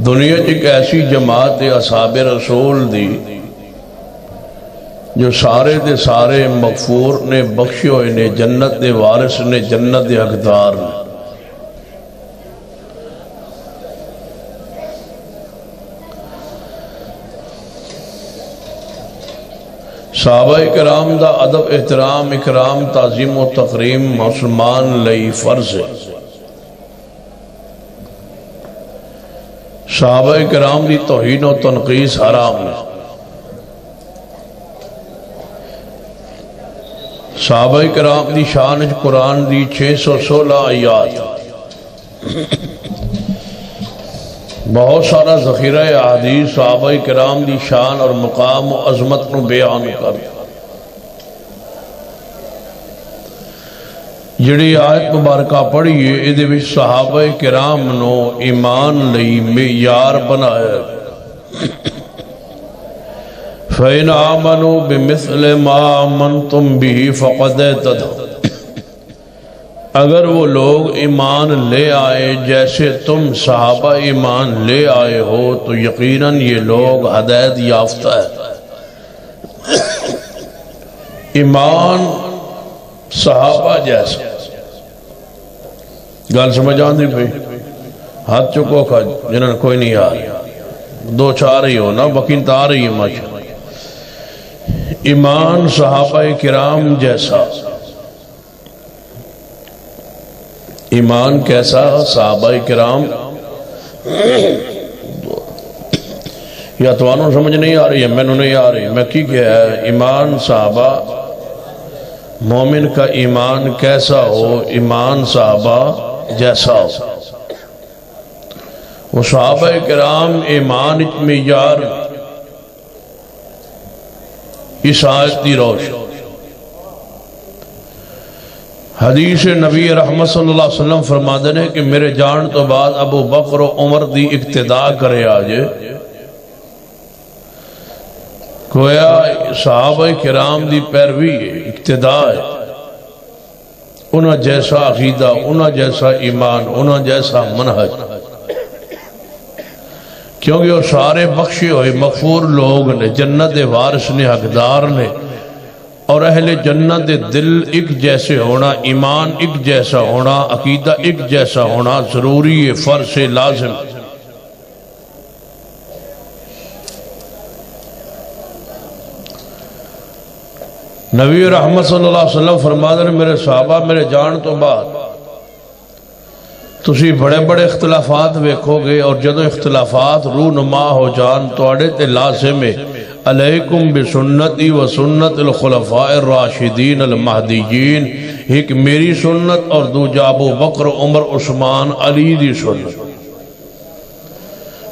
دنیا ایک ایسی جماعت اصحاب رسول دی جو سارے دے سارے مغفور نے بخشے ہوئے نے جنت دے وارث نے جنت دے حقدار نے صحابہ کرام دا ادب احترام اکرام تعظیم و تقریم مسلمان لئی فرض ہے صحابہ کرام دی توہین و تنقیص حرام ہے صحابہ کرام دی شان قرآن دی 616 آیات بہت سارا ذخیرہ احادیث صحابہ کرام دی شان اور مقام و عظمت نو بیان کر جڑی آیت مبارکہ پڑھیے ادھے وچ صحابہ کرام نو ایمان لئی معیار بنایا فَإِنْ آمَنُوا بِمِثْلِ مَا آمَنْتُمْ بِهِ فَقَدْ اهْتَدَوْا اگر وہ لوگ ایمان لے آئے جیسے تم صحابہ ایمان لے آئے ہو تو یقیناً یہ لوگ ہدایت یافتہ ہے ایمان صحابہ جیسا گل سمجھ آندھی پہ ہاتھ چکو کھا جنہاں کوئی نہیں آ رہی دو چار ہی ہو نا بقین تا رہی ہے ماشاء ایمان صحابہ کرام جیسا ایمان کیسا صحابہ کرام یا تو آنوں سمجھ نہیں آ رہی ہے میں نہیں آ رہی میں کی کیا ہے ایمان صحابہ مومن کا ایمان کیسا ہو ایمان صحابہ جیسا ہو وہ صحابہ کرام ایمان معیار اس آیت دی روش حدیث نبی رحمت صلی اللہ علیہ وسلم فرما دینے کہ میرے جان تو بعد ابو بکر و عمر دی اقتداء کرے آجے گویا صحابہ کرام دی پیروی اقتداء ہے انہاں جیسا عقیدہ انہاں جیسا ایمان انہاں جیسا منہج کیونکہ وہ سارے بخشے ہوئے مغفور لوگ نے جنت وارث نے حقدار نے اور اہل جنت دل ایک جیسے ہونا ایمان ایک جیسا ہونا عقیدہ ایک جیسا ہونا ضروری ہے فرض سے لازم نبی رحمت صلی اللہ علیہ وسلم فرما دے میرے صحابہ میرے جان تو بعد تسی بڑے بڑے اختلافات ویکھو گے اور جدوں اختلافات رونما ہو جان تو اڑے تے لازم ہے علیکم بسنتی و سنت الخلفاء الراشدین المہدیین ایک میری سنت اور دوجا ابو بکر عمر عثمان علی دی سنت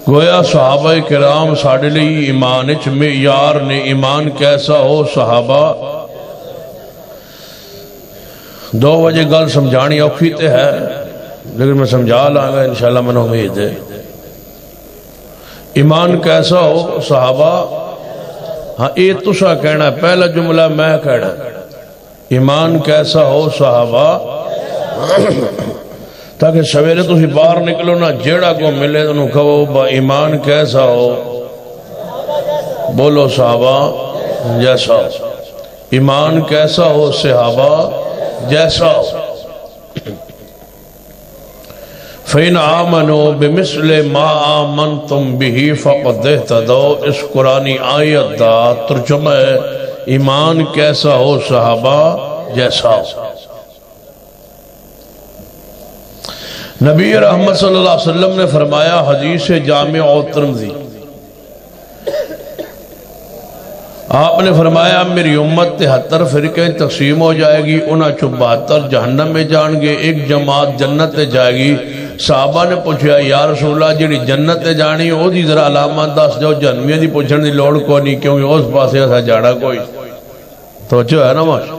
گویا صحابہ کرام ساڑھے لئی ایمان اچ معیار نے ایمان کیسا ہو صحابہ دو وجہ گل سمجھانی اوکھی تے ہے لیکن میں سمجھا لائیں گا انشاءاللہ میں نے امید ہے ایمان کیسا ہو صحابہ ہاں یہ تسا کہنا ہے پہلا جملہ میں کہنا ایمان کیسا ہو صحابہ تاکہ سویرے تسی باہر نکلو نا جیڑا کو ملے تو کہو با ایمان کیسا ہو بولو صحابہ جیسا ہو ایمان کیسا ہو صحابہ جیسا ہو فَإِنْ آمَنُوا بِمِثْلِ مَا آمَنْتُمْ بِهِ فَقَدْ اهْتَدَوْا اس قرآنی آیت دا ترجمہ ہے ایمان کیسا ہو صحابہ جیسا ہو نبی رحمت صلی اللہ علیہ وسلم نے فرمایا حدیث جامع و ترمذی آپ نے فرمایا میری امت 73 فرقیں تقسیم ہو جائے گی انہاں 72 جہنم میں جان گے ایک جماعت جنت تے جائے گی صحابہ نے پوچھا یا رسول اللہ جڑی جنت تے جانی او دی ذرا علامات دس جو جہنمیاں دی پوچھن دی لوڑ کوئی نہیں کیونکہ اس پاسے ایسا جاڑا کوئی توجہ ہے نا ماش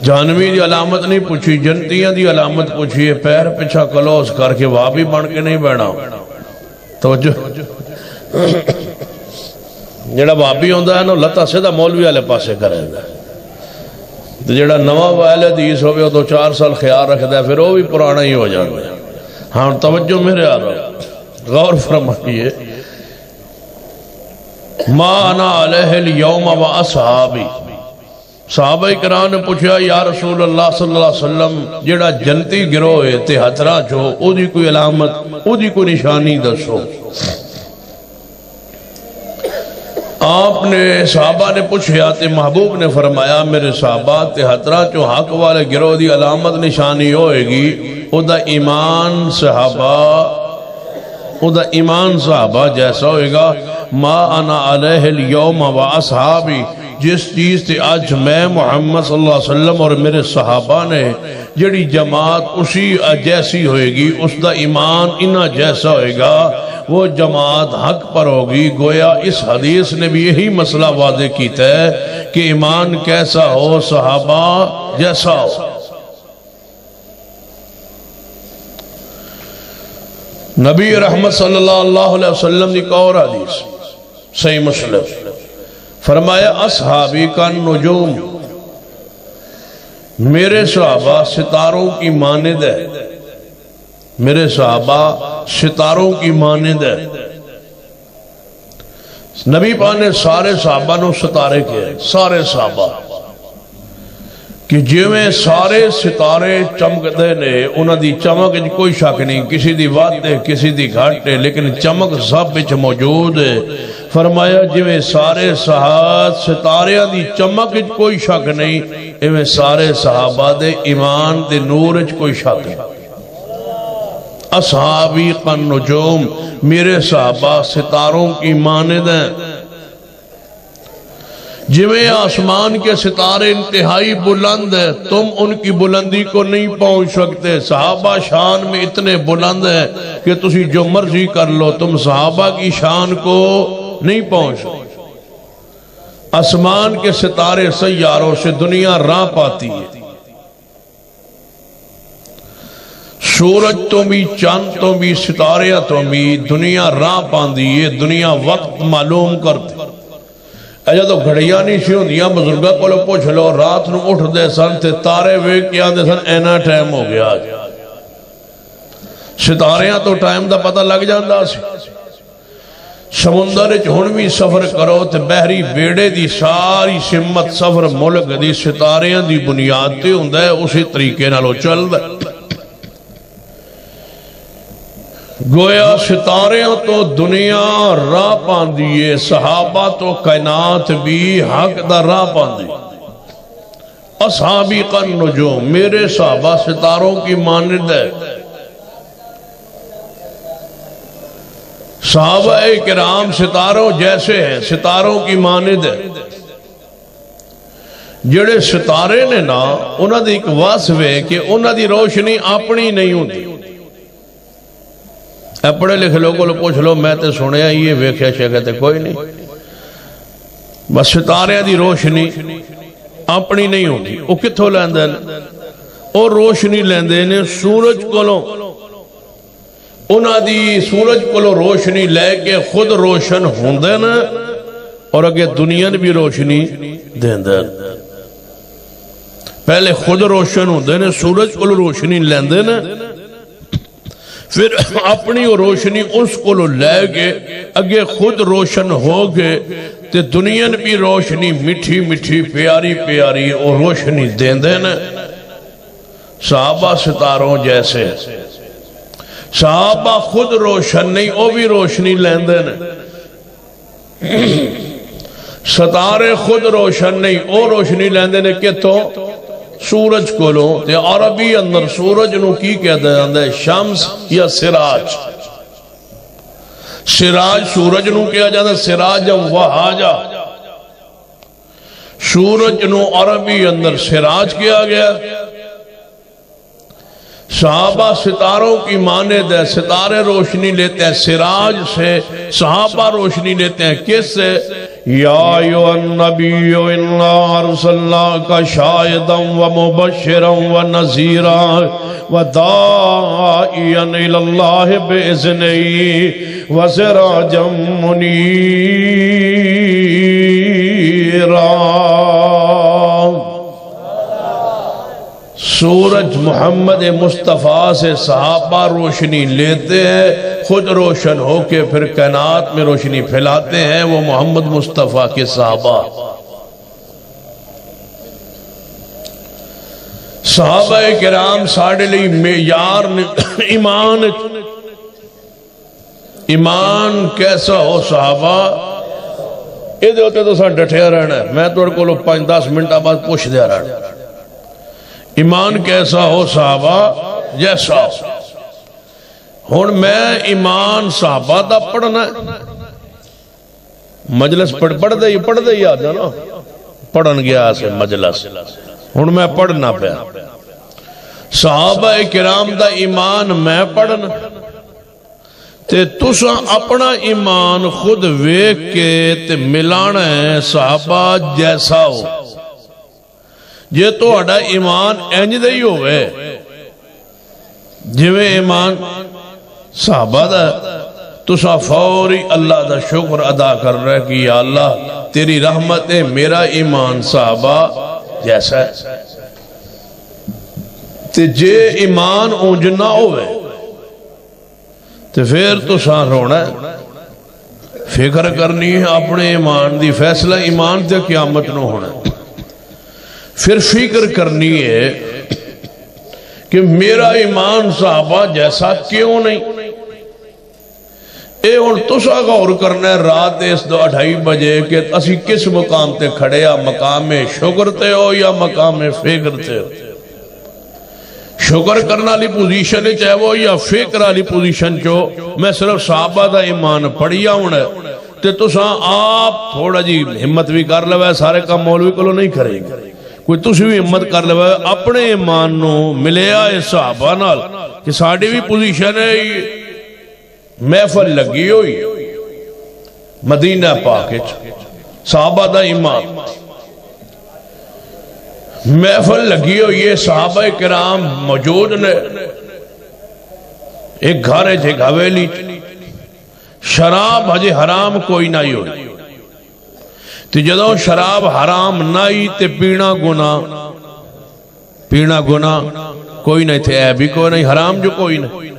جہنمی دی علامت نہیں پوچھی جنتیاں دی علامت پوچھی ہے پیر پچھا کلوس کر کے وابی بن کے نہیں بینا توجہ جڑا وابی ہوندہ ہے نا لتا سیدھا مولوی والے پاسے کرے گا تو جڑا نواں وائل حدیث ہوئے تو 4 سال خیال رکھتا ہے پھر وہ بھی پرانا ہی ہو جاتا ہے ہاں توجہ میرے آ رہا غور فرمائیے، ما انا علیہ اليوم و اصحابی، صحابہ کرام نے پوچھا یا رسول اللہ صلی اللہ علیہ وسلم جڑا جنتی گروہ ہے تے ہترا چھو او دی کوئی علامت، او دی کوئی نشانی دسو۔ آپ نے صحابہ نے پوچھا تے محبوب نے فرمایا میرے صحابہ تے ہترا چھو حق والے گروہ دی علامت نشانی ہوئے گی او دا ایمان صحابہ جیسا ہوئے گا۔ ما انا علیہ اليوم و اصحابی، جس چیز تے آج میں محمد صلی اللہ علیہ وسلم اور میرے صحابہ نے جڑی جماعت اسی جیسی ہوئے گی، اس دا ایمان انہا جیسا ہوئے گا، وہ جماعت حق پر ہوگی۔ گویا اس حدیث نے بھی یہی مسئلہ واضح کیتا ہے کہ ایمان کیسا ہو، صحابہ جیسا ہو۔ نبی رحمت صلی اللہ علیہ وسلم کی اور حدیث صحیح مسلم فرمایا اصحابی کا نجوم، میرے صحابہ ستاروں کی مانند ہے، میرے صحابہ ستاروں کی مانند ہے۔ نبی پاک نے سارے صحابہ نو ستارے کہے، سارے صحابہ کہ جو میں سارے ستارے چمکتے نے، انہاں دی چمک کوئی شک نہیں، کسی دی وات ہے کسی دی گھٹ ہے، لیکن چمک سب وچ موجود ہے۔ فرمایا جو میں سارے ستاریاں دی چمک کوئی شک نہیں، ایویں سارے صحابہ دے ایمان دے نور وچ کوئی شک نہیں۔ اصحابی کا نجوم، میرے صحابہ ستاروں کی مانند ہیں۔ جویں آسمان کے ستارے انتہائی بلند ہے، تم ان کی بلندی کو نہیں پہنچ سکتے۔ صحابہ شان میں اتنے بلند ہیں کہ تسی جو مرضی کر لو، تم صحابہ کی شان کو نہیں پہنچ سکتے۔ آسمان کے ستارے سیاروں سے دنیا راہ پاتی ہے، سورج تو بھی، چاند تو بھی، ستاریاں تو بھی، دنیا راہ پاندی ہے، دنیا وقت معلوم کرتی۔ ایجا تو گھڑیاں نہیں سی ہوندیاں، بزرگاں کو لو پوچھ لو، رات نو اٹھ دے سن تے تارے ویکھ کے آندے سن اینا ٹائم ہو گیا آج۔ ستاریاں تو ٹائم دا پتہ لگ جاندا سی۔ سمندر وچ ہن بھی سفر کرو تے بحری بیڑے دی ساری سمت سفر ملک دی ستاریاں دی بنیاد تے ہوندا ہے، اسی طریقے نالوں چلدا ہے۔ گویا ستاریاں تو دنیا راہ پاندیے، صحابہ تو کائنات بھی حق دا راہ پاندی۔ اصحابی کا نجوم، میرے صحابہ ستاروں کی مانند ہے۔ صحابہ کرام ستاروں جیسے ہیں، ستاروں کی مانند ہے۔ جڑے ستارے نے نا، انہاں دی ایک وصف ہے کہ انہاں دی روشنی اپنی نہیں ہوتی۔ پڑھے لکھے لوگوں کو پوچھ لو، میں تے سنیا یہ ویکھیا شکتے کوئی نہیں۔ بس ستارے دی روشنی اپنی نہیں ہوتی، وہ کتھوں لیندے نے؟ اور روشنی لیندے نے سورج کولوں، انہاں دی سورج کولوں روشنی لے کے خود روشن ہوندے نے اور اگے دنیا نے بھی روشنی دیندے۔ پہلے خود روشن ہوندے نے، سورج کولوں روشنی لیندے نے، پھر اپنی روشنی اس کو لے کے اگے خود روشن ہو گئے تے دنیا نے بھی روشنی مٹھی مٹھی پیاری پیاری اور روشنی دین دینا۔ صحابہ ستاروں جیسے، صحابہ خود روشن نہیں، وہ بھی روشنی لین دینا۔ ستارے خود روشن نہیں، وہ روشنی لین دینا کہ تو سورج کو لو، تے عربی اندر سورج نو کی کہتے ہیں؟ شمس یا سراج۔ سراج سورج نو کیا جاتا ہے، سراج وہاجا۔ سورج نو عربی اندر سراج کیا گیا۔ صحابہ ستاروں کی مانند ہے، ستارے روشنی لیتے ہیں سراج سے، صحابہ روشنی لیتے ہیں کس سے؟ یا ایوہ النبی انا ارسلناک شاہدا و مبشرا و نذیرا و داعیا الی اللہ باذنہ و سراجا منیرا۔ سورج محمد مصطفیٰ سے صحابہ روشنی لیتے ہیں، خود روشن ہو کے پھر کائنات میں روشنی پھیلاتے ہیں، وہ محمد مصطفیٰ کے صحابہ۔ صحابہ کرام ساڑھے لئی معیار ایمان کیسا ہو صحابہ، یہ ہوتے تو ساتھ ڈٹھیا رہنا ہے، میں تو کو 5-10 منٹہ بعد پوچھ دیا رہنا۔ ایمان کیسا ہو صحابہ جیسا ہو۔ ہون میں ایمان صحابہ دا پڑھنا ہے، مجلس پڑھ دے ہی آتا نا، پڑھن گیا سے مجلس، ہون میں پڑھنا پہ صحابہ کرام دا ایمان میں پڑھنا تے تساں اپنا ایمان خود ویک کے تے ملانا ہے صحابہ جیسا ہو۔ جے تو اڈا ایمان اینج دے ہی ہوئے جویں ایمان صحابہ دا، تساں فوری اللہ دا شکر ادا کر رہے کہ یا اللہ تیری رحمت ہے، میرا ایمان صحابہ جیسا ہے۔ تے جے ایمان اونج نہ ہوئے تو پھر تو سان رونا ہے، فکر کرنی ہے اپنے ایمان دی، فیصلہ ایمان تے قیامت نہ ہونا ہے۔ پھر فکر کرنی ہے کہ میرا ایمان صحابہ جیسا کیوں نہیں۔ اے ہن تسا غور کرنا ہے رات اس 2-2:30 بجے کہ اسی کس مقام تے کھڑے یا مقام شکر تے ہو یا مقام فکر تے ہو۔ شکر کرنا لی پوزیشن چاہے وہ یا فکر لی پوزیشن چو، میں صرف صحابہ دا ایمان پڑھیا ہوں تے تسا آپ تھوڑا جی ہمت بھی کر لے، سارے کام مولوی کو نہیں کرے گا، کوئی تسی بھی ہمت کر لے اپنے ایمان نو ملے آئے صحابہ نال کہ ساڑھی بھی پوزیشن ہے۔ محفل لگی ہوئی مدینہ پاک صحابہ دا ایمان، محفل لگی ہوئی ہے، صحابہ کرام موجود نے، ایک گھر ہے ایک حویلی، شراب ہجے حرام کوئی نہ ہوئی، تو جدوں شراب حرام نہ ہی تے پینا گناہ کوئی نہیں تھے، اے بھی کوئی نہیں، حرام جو کوئی نہیں۔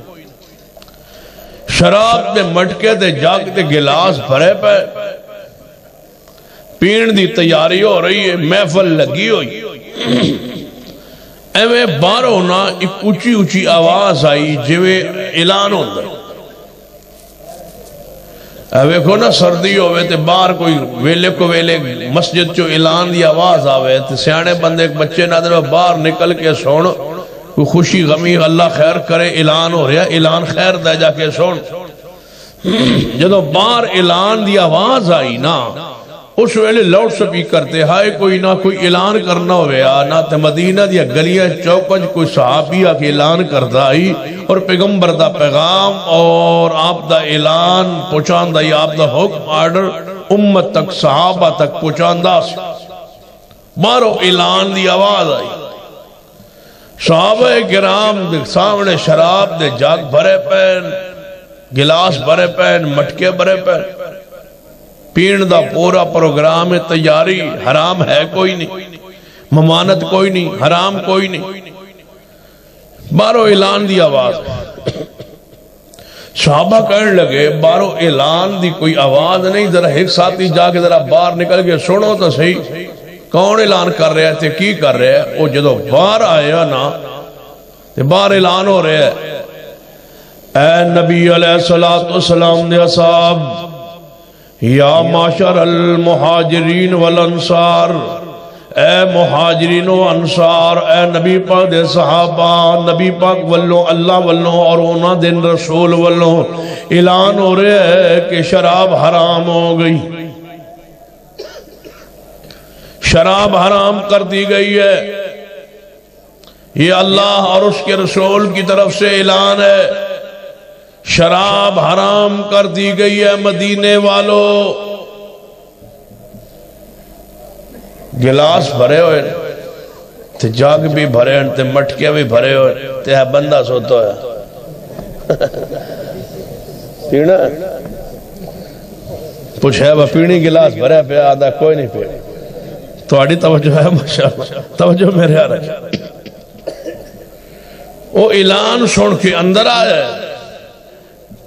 شراب دے مٹکے دے جاگ دے گلاس بھرے پہ پین دی تیاری ہو رہی ہے، محفل لگی ہوئی، ایویں باہر ہونا ایک اونچی آواز آئی جویں اعلان ہوتا ہے۔ ویکھو نا سردی ہوئے تے باہر کوئی ویلے کو ویلے مسجد چو اعلان دی آواز آوے تے سیانے بندے ایک بچے نہ دے باہر نکل کے سون، کوئی خوشی غمی اللہ خیر کرے، اعلان ہو رہا اعلان خیر دے جا کے سون۔ جدو باہر اعلان دی آواز آئی نا اس ویلے لاؤڈ سپیکر تے ہائے کوئی نہ کوئی اعلان کرنا ہویا نہ تے مدینہ دیا گلیاں چوکج کوئی صحابیہ کے اعلان کرتا آئی اور پیغمبر دا پیغام اور آپ دا اعلان پہنچان دا یا آپ دا حکم آرڈر امت تک صحابہ تک پہنچان دا مارو اعلان دی آواز آئی۔ صحابہ کرام دے سامنے شراب دے جاگ بھرے پین، گلاس بھرے پین، مٹکے بھرے پین، پین دا پورا پروگرام تیاری، حرام ہے کوئی نہیں، ممانت کوئی نہیں، حرام کوئی نہیں، بارو اعلان دی آواز۔ صحابہ کہنے لگے بارو اعلان دی کوئی آواز نہیں، ذرا ایک ساتھی جا کے ذرا باہر نکل کے سنو تو صحیح کون اعلان کر رہے تھے کی کر رہے ہیں۔ وہ جدو باہر آیا نا تے باہر اعلان ہو رہے ہیں، اے نبی علیہ السلام نے اصحاب یا معاشر المہاجرین والانصار، اے مہاجرین و انصار، اے نبی پاک دے صحابہ، نبی پاک والوں اللہ والوں اور اونا دن رسول والوں اعلان ہو رہے ہے کہ شراب حرام ہو گئی، شراب حرام کر دی گئی ہے، یہ اللہ اور اس کے رسول کی طرف سے اعلان ہے، شراب حرام کر دی گئی ہے مدینے والوں۔ گلاس بھرے ہوئے تے جاگ بھی بھرے ہوئے تے مٹکے بھی بھرے ہوئے تے بندہ سوتا ہے پینا پوچھے با پینی گلاس بھرے پہ آدھا کوئی نہیں پہ تو آڑی توجہ ہے ماشاءاللہ توجہ میرے آ رہا ہے۔ وہ اعلان سن کے اندر آیا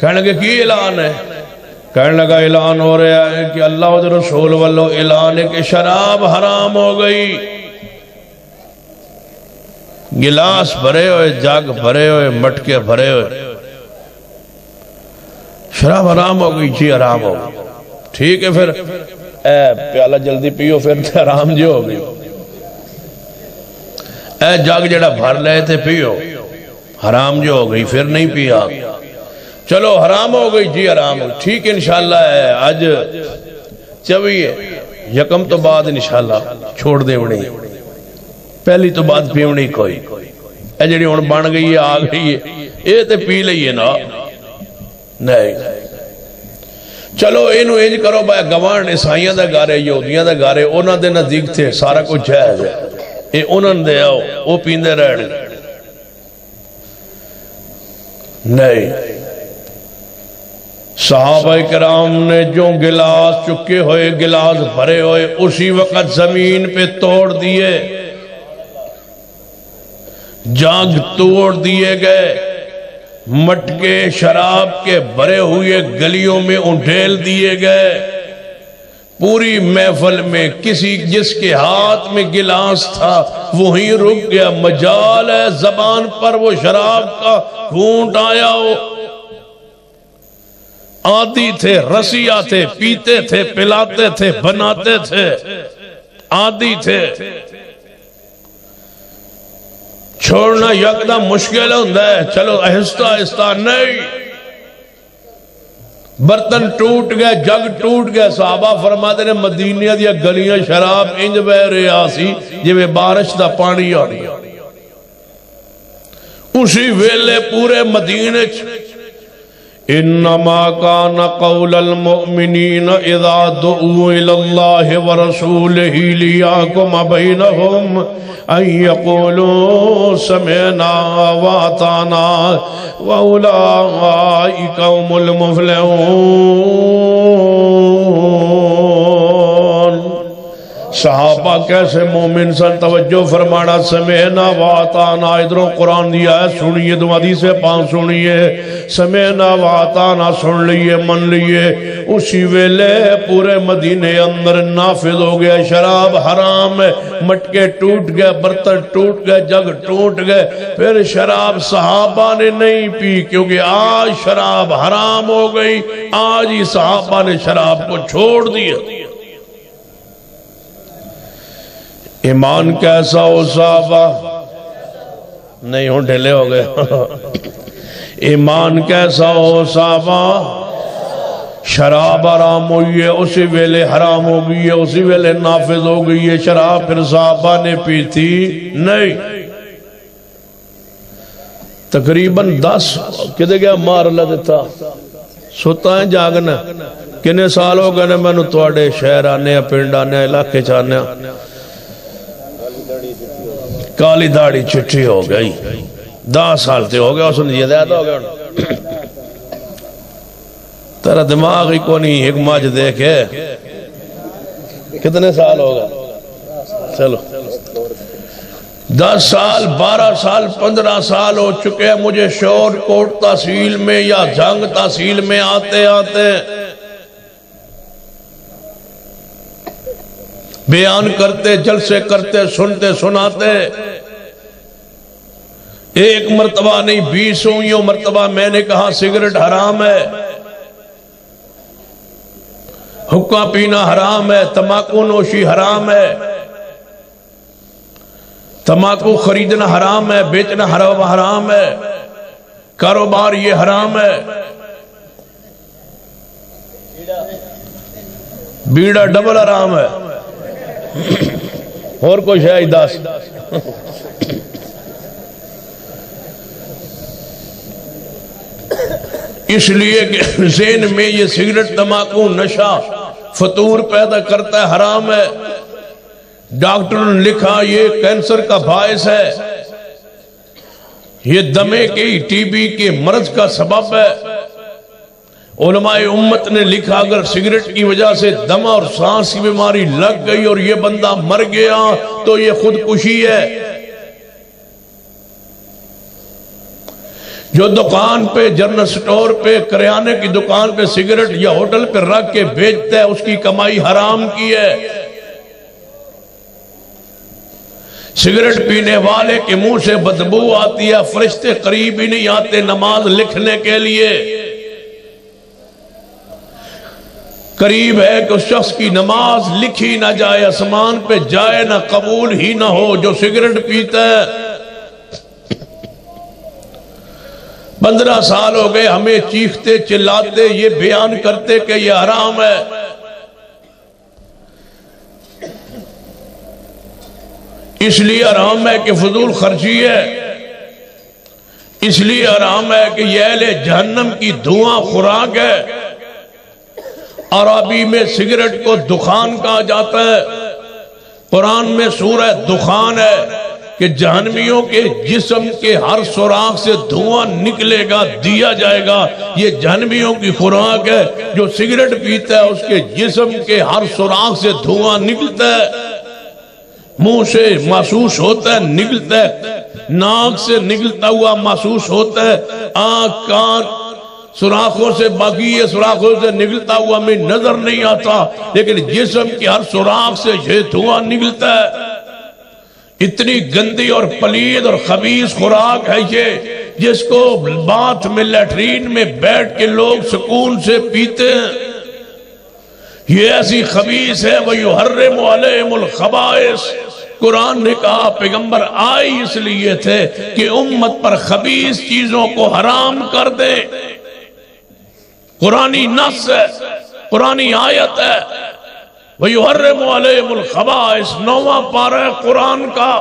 کہنے لگے کی اعلان ہے؟ کہنے لگا اعلان ہو رہا ہے کہ اللہ و رسول والو اعلان ہے کہ شراب حرام ہو گئی، گلاس بھرے ہوئے، جگ بھرے ہوئے، مٹکے بھرے ہوئے، شراب حرام ہو گئی، جی حرام ہو گئی۔ ٹھیک ہے پھر پیالہ جلدی پیو، پھر حرام جو ہو گئی، جگ جڑا بھر لے تھے پیو، حرام جو ہو گئی، پھر نہیں پیا، چلو حرام ہو گئی، جی حرام ہو گئی، ٹھیک ہے انشاءاللہ ہے آج چویے یکم تو بعد انشاءاللہ چھوڑ دے بڑی، پہلی تو بعد پیونی کوئی، اے جڑی ہون بن گئی ہے آ گئی ہے، اے تے پی لئیے نا، نہیں چلو اینو انج کرو بھائی گوان عیسائیاں دا گارے یہودیاں دا گارے انہاں دے نزدیک تھے سارا کچھ جائز ہے، اے انہاں دے آؤ وہ پیندے رہنے، نہیں صحابہ کرام نے جو گلاس چکے ہوئے، گلاس بھرے ہوئے، اسی وقت زمین پہ توڑ دیے، جاگ توڑ دیے گئے، مٹکے شراب کے بھرے ہوئے گلیوں میں انڈھیل دیے گئے، پوری محفل میں کسی جس کے ہاتھ میں گلاس تھا وہیں رک گیا، مجال ہے زبان پر وہ شراب کا گھونٹ آیا ہو، عادی تھے، رسیہ تھے، پیتے تھے، پلاتے تھے، بناتے تھے، عادی تھے، چھوڑنا یکدم مشکل ہوتا ہے، چلو آہستہ آہستہ، نہیں برتن ٹوٹ گئے، جگ ٹوٹ گئے، صحابہ فرماتے نے مدینہ دیا گلیاں شراب انج بہ رہا سی جویں بارش دا پانی آ رہا، اسی ویلے پورے مدینے انما کان قول المؤمنین اذا دعوا الى اللہ ورسولہ لیحکم بینہم ان یقولوا سمعنا واطعنا واولئک هم المفلحون۔ صحابہ کیسے مومن سن، توجہ فرمانا، سمعنا واطعنا، ادھروں قرآن دیا ہے سنیے، دو حدیث پانچ سنیے، سمعنا واطعنا سن لیے، من لیے، اسی ویلے پورے مدینے اندر نافذ ہو گیا، شراب حرام ہے، مٹکے ٹوٹ گئے، برتن ٹوٹ گئے، جگ ٹوٹ گئے، پھر شراب صحابہ نے نہیں پی، کیونکہ آج شراب حرام ہو گئی، آج ہی صحابہ نے شراب کو چھوڑ دیا۔ ایمان کیسا ہو صحابہ، نہیں ہوں ڈھلے ہو گئے، ایمان کیسا ہو صحابہ، شراب حرام ہوئی ہے، اسی ویلے حرام ہو گئی ہے، اسی ویلے نافذ ہو گئی ہے، شراب پھر صحابہ نے پی تھی نہیں، تقریباً 10 کدے گیا مار اللہ دیتا ستا ہے جاگنا، کنے سال ہو گئے میں نے توڑے شہر آنے ہیں، پنڈ آنے ہیں، علاقے چاہنے ہیں، کالی داڑھی چٹھی ہو گئی، 10 سال تے ہو گیا، اس نے یہ دیتا ہو گیا، تیرا دماغ ہی کو نہیں، ایک ماج دیکھے کتنے سال ہوگا، چلو 10 سال 12 سال 15 سال ہو چکے ہیں مجھے شور کوٹ تحصیل میں یا جنگ تحصیل میں آتے آتے بیان کرتے، جلسے کرتے، سنتے سناتے، ایک مرتبہ نہیں 20 مرتبہ میں نے کہا سگریٹ حرام ہے، حقہ پینا حرام ہے، تماکو نوشی حرام ہے، تماکو خریدنا حرام ہے، بیچنا حرام ہے، کاروبار یہ حرام ہے، بیڑا ڈبل حرام ہے، اور کوئی شاید 10 اس لیے کہ ذہن میں یہ سگریٹ تماکو نشہ فطور پیدا کرتا ہے، حرام ہے، ڈاکٹر نے لکھا یہ کینسر کا باعث ہے، یہ دمے کی ٹی بی کے مرض کا سبب ہے، علماء امت نے لکھا اگر سگریٹ کی وجہ سے دم اور سانس کی بیماری لگ گئی اور یہ بندہ مر گیا تو یہ خودکشی ہے، جو دکان پہ جنرل سٹور پہ کریانے کی دکان پہ سگریٹ یا ہوٹل پہ رکھ کے بیچتا ہے اس کی کمائی حرام کی ہے۔ سگریٹ پینے والے کے منہ سے بدبو آتی ہے، فرشتے قریب ہی نہیں آتے نماز لکھنے کے لیے۔ قریب ہے کہ اس شخص کی نماز لکھی نہ جائے، آسمان پہ جائے نہ، قبول ہی نہ ہو جو سگریٹ پیتا ہے۔ 15 سال ہو گئے ہمیں چیختے چلاتے یہ بیان کرتے کہ یہ حرام ہے۔ اس لیے حرام ہے کہ فضول خرچی ہے، اس لیے حرام ہے کہ یہ اہل جہنم کی دھواں خوراک ہے۔ عربی میں سگریٹ کو دخان کہا جاتا ہے، قرآن میں سورہ دخان ہے کہ جہنمیوں کے جسم کے ہر سوراخ سے دھواں نکلے گا، دیا جائے گا۔ یہ جہنمیوں کی خوراک ہے، جو سگریٹ پیتا ہے اس کے جسم کے ہر سوراخ سے دھواں نکلتا ہے، منہ سے محسوس ہوتا ہے، نکلتا ہے، ناک سے نکلتا ہوا محسوس ہوتا ہے، آنکھ کان سوراخوں سے، باقی یہ سوراخوں سے نکلتا ہوا ہمیں نظر نہیں آتا، لیکن جسم کی ہر سوراخ سے یہ دھواں نکلتا ہے۔ اتنی گندی اور پلید اور خبیث خوراک ہے یہ، جس کو باتھ میں لیٹرین میں بیٹھ کے لوگ سکون سے پیتے ہیں۔ یہ ایسی خبیث ہے وَيُحَرِّمُ عَلَيْهِمُ الْخَبَائِثَ۔ قرآن نے کہا پیغمبر آئے اس لیے تھے کہ امت پر خبیث چیزوں کو حرام کر دے۔ قرآنی نص ہے، قرآنی آیت ہے، وَيُحَرِّمُ عَلَيْهِمُ الْخَبَائِثَ، 9واں پارہ قرآن کا۔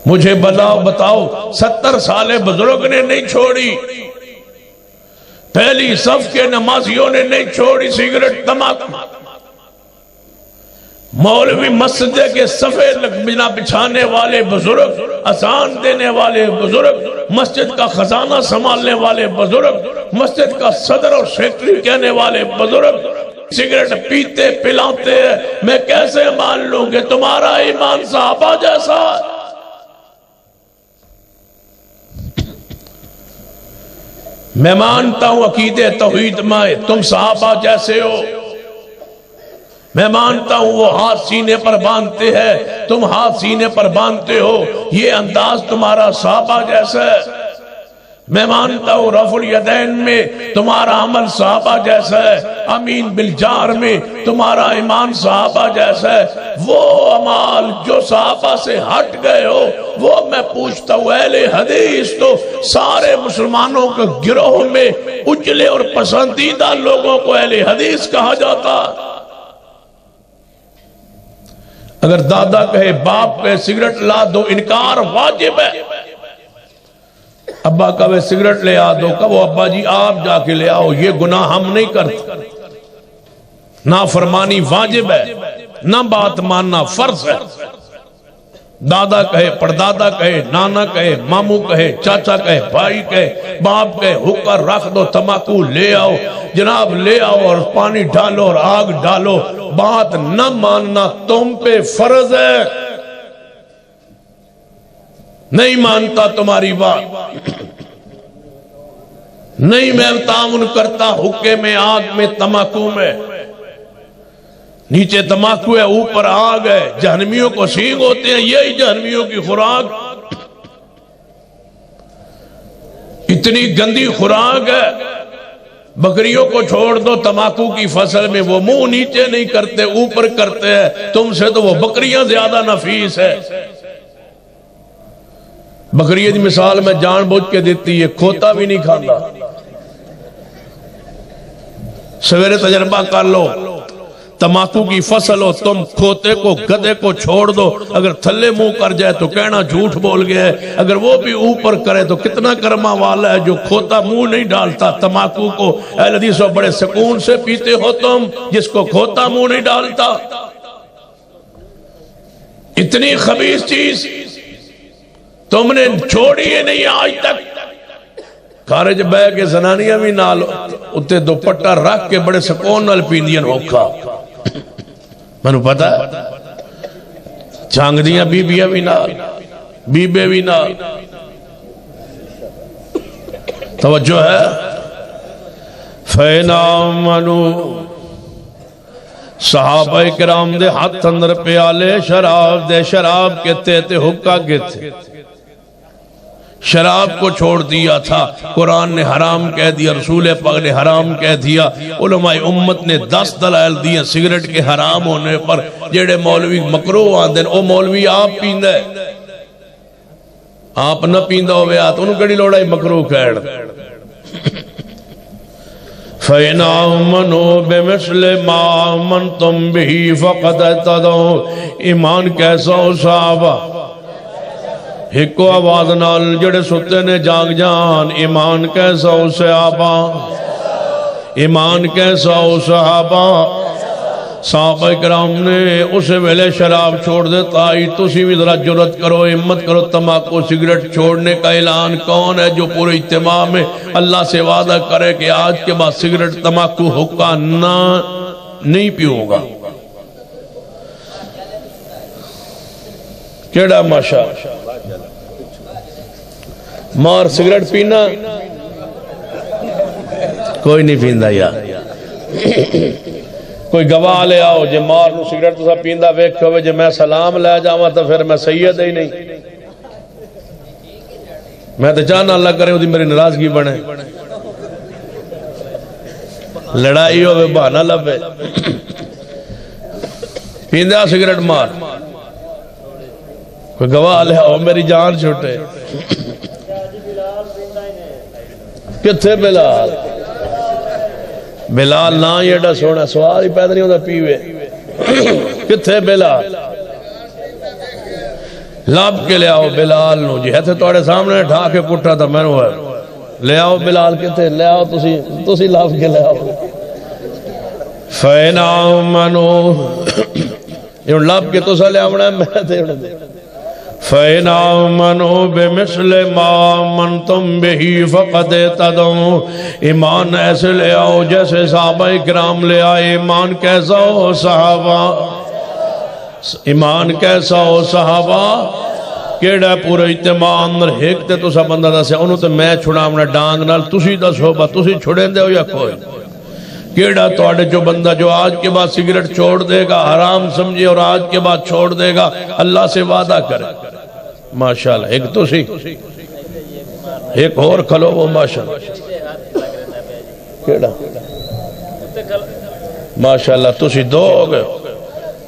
مجھے بتاؤ 70 سال بزرگ نے نہیں چھوڑی، پہلی صف کے نمازیوں نے نہیں چھوڑی سگریٹ تماکو، مولوی مسجد کے صفے بنا بچھانے والے بزرگ، اذان دینے والے بزرگ، مسجد کا خزانہ سنبھالنے والے بزرگ، مسجد کا صدر اور سیکرٹری کہنے والے بزرگ سگریٹ پیتے پلاتے ہیں۔ میں کیسے مان لوں کہ تمہارا ایمان صحابہ جیسا؟ میں مانتا ہوں عقیدہ توحید میں تم صحابہ جیسے ہو، میں مانتا ہوں وہ ہاتھ سینے پر باندھتے ہیں، تم ہاتھ سینے پر باندھتے ہو، یہ انداز تمہارا صحابہ جیسا ہے۔ میں مانتا ہوں رفع الیدین میں تمہارا عمل صحابہ جیسا ہے، امین بالجار میں تمہارا ایمان صحابہ جیسا ہے۔ وہ عمال جو صحابہ سے ہٹ گئے ہو، وہ میں پوچھتا ہوں اہل حدیث تو سارے مسلمانوں کے گروہ میں اجلے اور پسندیدہ لوگوں کو اہل حدیث کہا جاتا۔ اگر دادا کہے باپ کہے سگریٹ لا دو، انکار واجب ہے۔ ابا کہے سگریٹ لے آ دو، کہو ابا جی آپ جا کے لے آؤ، یہ گناہ ہم نہیں کرتے۔ نافرمانی واجب ہے، نہ بات ماننا فرض ہے۔ دادا کہے پردادا کہے نانا کہے ماموں کہے چاچا کہے بھائی کہے باپ کہے حکر رکھ دو، تمباکو لے آؤ جناب، لے آؤ اور پانی ڈالو اور آگ ڈالو، بات نہ ماننا تم پہ فرض ہے۔ نہیں مانتا تمہاری بات، نہیں میں تعاون کرتا حکے میں آگ میں تمباکو میں، نیچے تمباکو ہے اوپر آگ ہے، جہنمیوں کو سینگ ہوتے ہیں، یہی جہنمیوں کی خوراک، اتنی گندی خوراک ہے۔ بکریوں کو چھوڑ دو تمباکو کی فصل میں، وہ منہ نیچے نہیں کرتے اوپر کرتے ہیں، تم سے تو وہ بکریاں زیادہ نفیس ہے۔ بکری کی مثال میں جان بوجھ کے دیتی ہے، کھوتا بھی نہیں کھاتا۔ سویرے تجربہ کر لو، تمباکو کی فصل ہو، تم کھوتے کو گدے کو چھوڑ دو، اگر تھلے منہ کر جائے تو کہنا جھوٹ بول گیا ہے، اگر وہ بھی اوپر کرے تو کتنا کرما والا ہے جو کھوتا منہ نہیں ڈالتا تمباکو کو۔ اہل حدیثوں بڑے سکون سے پیتے ہو تم، جس کو کھوتا منہ نہیں ڈالتا۔ اتنی خبیث چیز تم نے چھوڑی ہے نہیں آج تک۔ کارج بے کے زنانیاں بھی نال اتے دوپٹہ رکھ کے بڑے سکون نال پیندیاں ہوکا، میں نے پتا ہے چانگ دیاں بی بیاں بھی نال، بیبے بھی نہ توجہ ہے فَإِنْ آمَنُوا صحابہ کرام دے ہاتھ اندر پیالے شراب دے شراب کہتے تھے حکا کہتے شراب کو چھوڑ دیا تھا قرآن نے حرام کہہ دیا رسول پاک نے حرام کہہ دیا علماء امت نے 10 دلائل دیے سگریٹ کے حرام ہونے پر جیڑے مولوی مکروہ آن دیں او مولوی آپ پیندہ ہے آپ نہ پیندہ ہوئے آتا انہوں کڑی لوڑا ہی مکروہ کہڑ فَإِنْ آمَنُوا بِمِثْلِ مَا آمَنْتُمْ بِهِ فَقَدْ اهْتَدَوْا ایمان کیسا ہو صحابہ ایک کو آواز نال جڑے ستے نے جاگ جان ایمان کیسا ہو صحابہ ایمان کیسا ہو صحابہ صحابہ کرام نے اسے ویلے شراب چھوڑ دیتا ہی تسی بھی ذرا جرت کرو ہمت کرو تماکو سگریٹ چھوڑنے کا اعلان کون ہے جو پورے اجتماع میں اللہ سے وعدہ کرے کہ آج کے بعد سگریٹ تماکو حقہ نہیں پیوں گا کیڑا ماشا مار سگریٹ پینا کوئی نہیں پیندہ یار کوئی گواہ لے آؤ جے مار نو سگریٹ تو سا پیندہ ویک ہوئے جے میں سلام لے جاؤں تو پھر میں سید ہی نہیں میں تو چاہنا اللہ کرے ہوتی میری ناراضگی بنے لڑائی ہوئے بہانہ لبے پیندہ سگریٹ مار کوئی گواہ لے آؤ میری جان چھوٹے کتھے بلال بلال نہ یہ ایڈا سونا سوال ہی پیدا نہیں ہوتا پیوے کتھے بلال لاب کے لے آؤ بلال نو جی ہے تھے توڑے سامنے ڈھا کے کٹا تھا میں نو ہے لے آؤ بلال کتھے لے آؤ تسی لاب کے لے آؤ فَإِنْ آمَنُوا یہ لاب کے تو سا لے آؤنا ہے میں تھے فَإِنْ آمَنُوا بِمِثْلِ مَا آمَنْتُمْ بِهِ فَقَدْ اهْتَدَوْا ایمان ایسے لے آؤ جیسے صحابہ کرام لے آئے ایمان کیسا ہو صحابہ ایمان کیسا ہو صحابہ کیڑا پورا اجتماع اندر ایک تے تو سا بندہ دا سے انہوں تے میں چھڑا ہمنا ڈانگ نال تسی دا صحبہ تسی چھڑیں دے ہو یا کوئی کیڑا توڑے جو بندہ جو آج کے بعد سگریٹ چھوڑ دے گا حرام سمجھے اور آج کے بعد چھوڑ دے گا اللہ سے وعدہ کرے ماشاءاللہ ایک تو سی ایک اور کھلو وہ ماشاءاللہ کیڑا ماشاءاللہ تو سی دو ہو گئے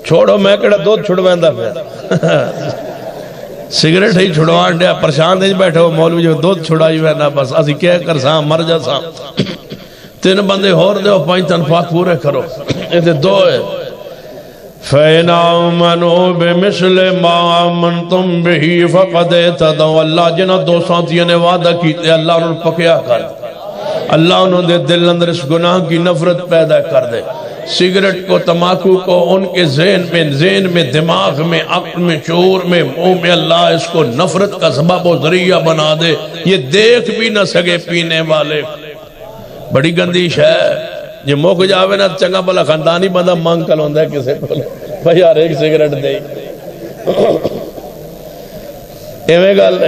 چھوڑو میں کیڑا دو چھڑویں دا پھر سگریٹ ہی چھڑوان دیا پرشان دیں بیٹھے ہو مولوی جو دو چھڑائی ہوئے نا بس اسی کہہ کر ساں مر جا ساں 3 بندے اور دے 5 تنفاق پورے کرو یہ دو ہے فَإِنْ آمَنُوا بِمِثْلِ مَا آمَنْتُمْ بِهِ فَقَدْ اهْتَدَوْا اللہ جنہ دو ساتھیوں نے وعدہ کیتے اللہ انہوں پکیا کر اللہ انہوں دے دل اندر اس گناہ کی نفرت پیدا کر دے سگریٹ کو تماکو کو ان کے ذہن میں دماغ میں عقل میں شعور میں منہ میں اللہ اس کو نفرت کا سبب و ذریعہ بنا دے یہ دیکھ بھی نہ سکے پینے والے بڑی گندی شہ یہ موقع جاوے نا چنگا بلا خاندانی بندہ مانگ کل ہوندہ ہے کسے کو بھائی یار ایک سگریٹ دے ایویں گل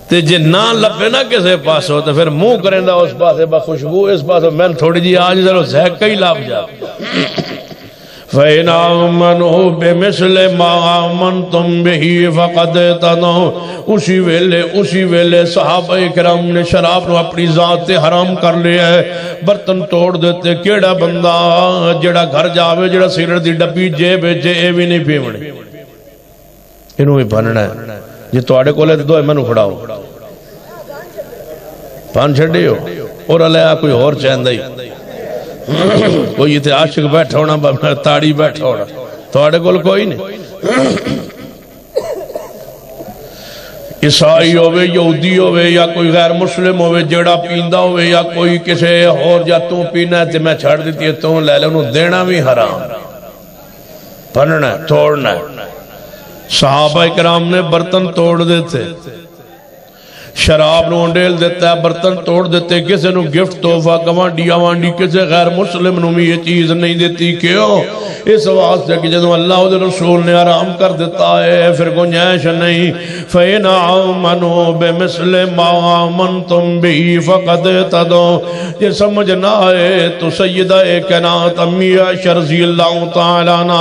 تے جے نہ لپے نا کسے پاس ہو تو پھر منہ کریں دا اس پاس با خوشبو اس پاس میں تھوڑی جی آج ذرا زہک ہی لاپ جا فَإِنْ آمَنُوا بِمِثْلِ مَا آمَنْتُمْ بِهِ فَقَدْ اهْتَدَوْا اسی ویلے صحابہ کرام نے شراب نو اپنی ذات تے حرام کر لیا ہے برتن توڑ دیتے کیڑا بندہ جڑا گھر جاوے جڑا سگریٹ دی ڈبی جیب جے اے بھی نہیں پیونے انہوں ہی بھننا ہے یہ تو آڑے کو لے دو میں نو کھڑاؤ پان چھڑی ہو اور علیہ کوئی اور چین دائی کوئی تے عاشق بیٹھا ہونا تاڑی بیٹھا ہونا تو آڑے کو کوئی نہیں عیسائی ہوئے یہودی ہوئے یا کوئی غیر مسلم ہوئے جیڑا پیندہ ہوئے یا کوئی کسے اور جا تو پینا ہے تے میں چھڑ دیتی ہے تو لے لے انہوں دینا بھی حرام پھننا ہے توڑنا ہے صحابہ کرام نے برتن توڑ دیتے شراب نو انڈیل دیتا ہے، برتن توڑ دیتے، کسے نو گفٹ توفہ گوانڈی آوانڈی کسے غیر مسلم نو بھی یہ چیز نہیں دیتی. کیوں؟ اس واسطے کہ جدو اللہ و رسول نے حرام کر دیتا ہے پھر گنجائش نہیں. فَإِنْ آمَنُوا بِمِثْلِ مَا آمَنْتُمْ بِهِ فَقَدْ اهْتَدَوْا. یہ سمجھنا ہے تو سیدہ کائنات امی عائشہ رضی اللہ تعالیٰ عنہ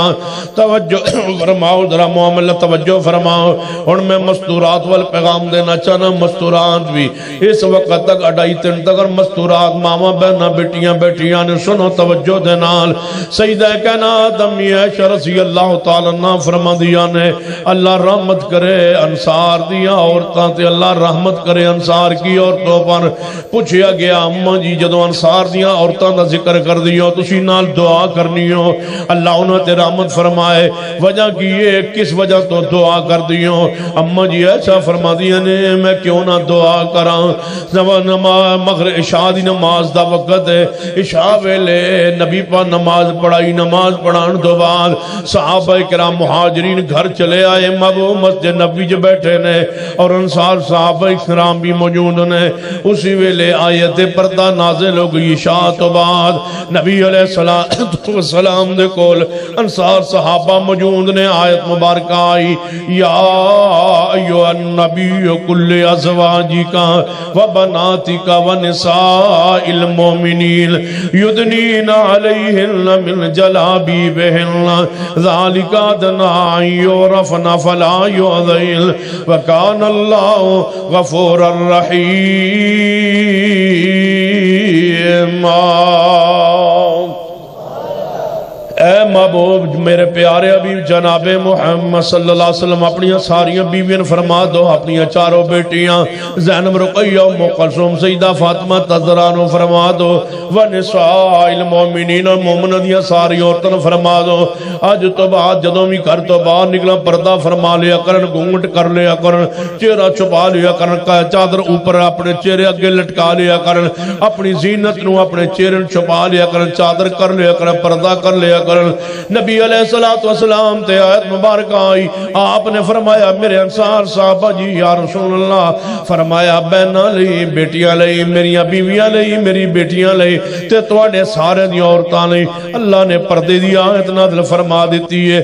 توجہ فرماؤ، ذرا معاملہ توجہ فرماؤ. اور میں مستورات والپیغام دینا چاہنا، مستورات بھی اس وقت تک 2.5-3 تک اور مستورات ماما بہنہ بیٹیاں بیٹیاں نے سنو توجہ دینال. سیدہ کائنات امی عائشہ رضی اللہ تعالیٰ عنہ فرما دیا نے اللہ رحمت کرے انصار دیا عورتاں تے، اللہ رحمت کرے انصار کی عورتوں پر. پوچھیا گیا اماں جی جدو انصار دیا عورتاں دا ذکر کر دیو تسی نال دعا کرنی ہو، اللہ انہوں تے رحمت فرمائے. وجہ کی یہ کس وجہ تو دعا کر دیو؟ اماں جی ایسا فرما دیا نے میں کیوں نہ دعا کران، مغرب عشاء دی نماز دا وقت ہے، عشاء ویلے نبی پا نماز پڑھائی، نماز پڑھان دو بعد صحابہ کرام مہاجرین گھر چلے آئے، مبو مسجد نبی جو بیٹھے نے اور انصار صحابہ کرام بھی موجود نے. اسی ویلے آیت پردہ نازل ہو گئی عشاء تو بعد نبی علیہ السلام دے کول انصار صحابہ موجود نے. آیت مبارکہ آئی یا ایوہ النبی کل ازواجکا و بناتکا و نساء المومنین یدنین علیہن من جلابیبہن ذالک ادنی یعرفن فلا یعذین وکان اللہ غفور الرحیم. اے محبوب میرے پیارے حبیب جناب محمد صلی اللہ علیہ وسلم اپنی ساریاں بیویاں فرما دو، اپنی چاروں بیٹیاں زینب رقیہ ام کلثوم سیدہ فاطمہ تزرانو فرما دو، ونساء المومنین مومنیاں ساری عورتوں فرما دو. آج تو بعد جدوں بھی گھر تو باہر نکلا پردہ فرما لیا کرن، گھونگھٹ کر لیا کرن، چہرہ چھپا لیا کرن، چادر اوپر اپنے چہرے اگے لٹکا لیا کرن، اپنی زینت نو اپنے چہرے چھپا لیا کرن، چادر کر لیا کرن، پردہ کر لیا کرن. نبی علیہ السلام تے آیت مبارکہ آئی، آپ نے فرمایا میرے انصار صحابہ جی یا رسول اللہ، فرمایا بہناں لئی بیٹیاں لئی میریاں بیویاں لئی میری بیٹیاں لئی تے تواڈے سارے دی عورتاں لئی اللہ نے پردے دی آیت نازل فرما دیتی ہے.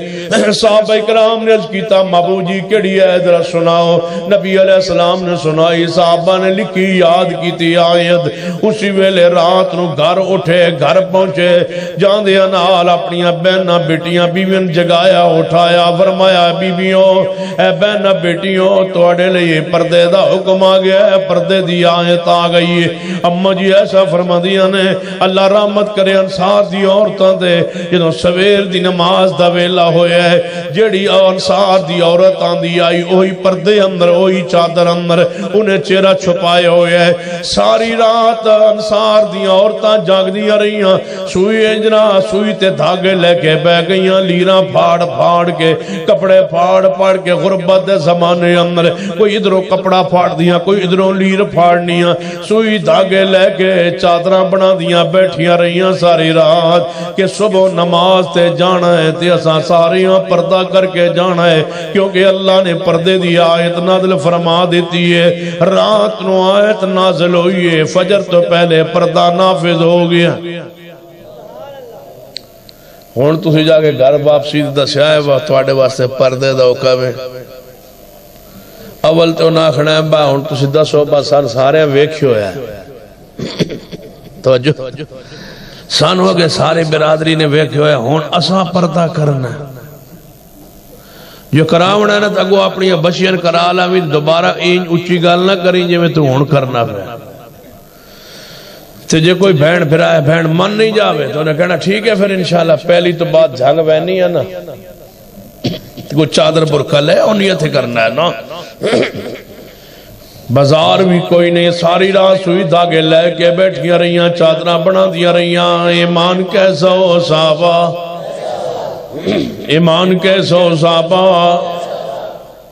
صحابہ کرام نے عرض کیتا محبوب جی کیڑی ہے ذرا سناؤ. نبی علیہ السلام نے سنائی، صحابہ نے لکھی یاد کیتی آیت. اسی ویلے رات نو گھر اٹھے، گھر پہنچے، جاندیاں نال اپنی بہنہ بیٹیاں بیویاں جگایا اٹھایا، فرمایا بیویوں اے بہنہ بیٹیوں تواڈے لئے پردے دا حکم آ گیا ہے، پردے دی آیت آ گئی ہے. اماں جی ایسا فرما دیا نے اللہ رحمت کرے انصار دی عورتاں دے جدوں سویر دی نماز دا ویلا ہویا ہے جیڑی انصار دی عورتاں دی آئی اوہی پردے اندر اوہی چادر اندر انہیں چہرہ چھپائے ہویا ہے. ساری رات انصار دی عورتاں جاگ دیا رہیاں، سوئی اجنا سوئی تے دھاگے لے کے بہ گئیاں، لیراں پھاڑ پھاڑ کے کپڑے پھاڑ پھاڑ کے غربت دے زمانے اندر کوئی ادھروں کپڑا پھاڑ دیاں کوئی ادھروں لیر پھاڑنیاں، سوئی دھاگے لے کے چادراں بنا دیاں بیٹھیاں رہیاں ساری رات کہ صبح نماز تے جانا ہے تے اساں ساریاں پردہ کر کے جانا ہے کیونکہ اللہ نے پردے دی آیت نازل فرما دیتی ہے. رات نو آیت نازل ہوئی ہے، فجر تو پہلے پردہ نافذ ہو گیا. ہون تسی جا کے گھر واپسی دسیا ہے تواڈے واسطے پردے دا حکم ہے. اول تو نہ آکھنا ہے با ہون تسی دسو بس سارے ویکھیو ہے توجہ سان ہو گئے سارے برادری نے ویکھیو ہے. ہون اساں پردہ کرنا ہے جو کراونا ہے نا تاکو اپنی بچیاں کرا لاویں دوبارہ این اچھی گال نہ کریں جے میں تو ہون کرنا ہے. تو جے کوئی بہن پھرا ہے بہن من نہیں جاوے تو انہیں کہنا ٹھیک ہے پھر انشاءاللہ پہلی تو بات جھنگ بہنی ہے نا کوئی چادر برکل ہے انیت کرنا ہے نا. بازار بھی کوئی نہیں، ساری رات سوئی دھاگے لے کے بیٹھیاں رہیاں، چادراں بنا دیا رہیاں. ایمان کیسا ہو صحابہ، ایمان کیسا ہو صحابہ.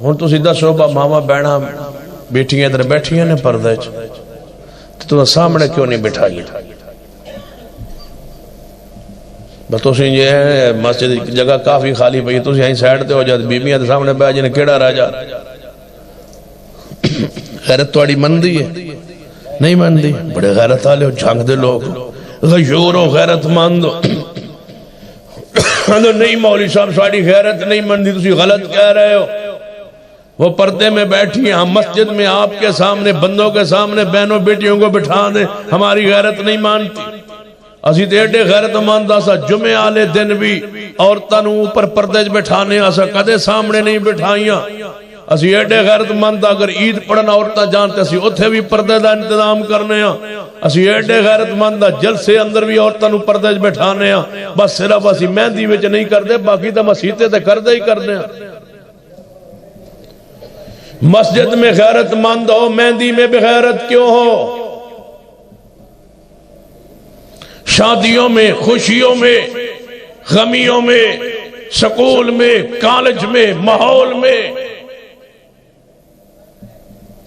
ہن تو سیدھا صوبہ ماما بہنا بیٹھیاں ادھر بیٹھیاں نے پردے تو سامنے کیوں نہیں بٹھائی؟ بتو سی یہ ہے مسجد جگہ کافی خالی پئی تو یہیں سائیڈ تے ہو جاتے بیمیاں تے سامنے بیٹھ جنے کیڑا رہ جا. غیرت توڑی مندی ہے نہیں مندی بڑے غیرت آلے ہو جھانگ دے لوگ غیور ہو غیرت مند ہو نہیں مولوی صاحب ساری غیرت نہیں مندی تسی غلط کہہ رہے ہو وہ پردے میں بیٹھی ہیں مسجد میں آپ کے سامنے بندوں کے سامنے بہنوں بیٹیوں کو بٹھا دیں ہماری غیرت نہیں مانتی اسی دیڑے غیرت مانتا سا جمعے آلے دن بھی عورتوں اوپر پردے بٹھانے آسا کدے سامنے نہیں بٹھائیاں اسی ایڈے غیرت مند اگر عید پڑھنا عورتیں جانتے اسی اتھے بھی پردے دا انتظام کرنے ہاں اسی ایڈے غیرت مند جلسے اندر بھی عورتوں پردے بٹھانے ہاں بس صرف اسی مہندی وچ نہیں کردے باقی تو مسیطے تے کردے ہی کرنے ہاں مسجد میں غیرت مند ہو مہندی میں بغیرت کیوں ہو شادیوں میں خوشیوں میں غمیوں میں سکول میں کالج میں ماحول میں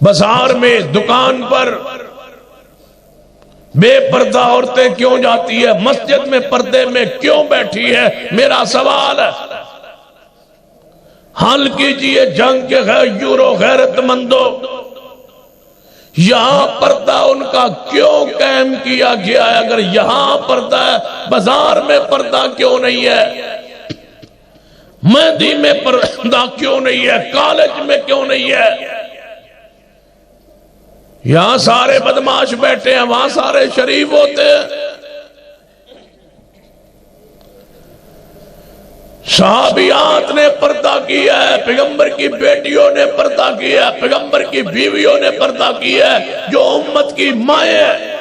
بازار میں دکان پر بے پردہ عورتیں کیوں جاتی ہے مسجد میں پردے میں کیوں بیٹھی ہے میرا سوال ہے حل کیجئے جنگ کے غیور و غیرت مندو یہاں پردہ ان کا کیوں قائم کیا گیا ہے اگر یہاں پردہ ہے بازار میں پردہ کیوں نہیں ہے مہندی میں پردہ کیوں نہیں ہے کالج میں کیوں نہیں ہے یہاں سارے بدماش بیٹھے ہیں وہاں سارے شریف ہوتے ہیں صحابیات نے پردہ کیا ہے پیغمبر کی بیٹیوں نے پردہ کیا ہے پیغمبر کی بیویوں نے پردہ کیا ہے جو امت کی مائیں ہے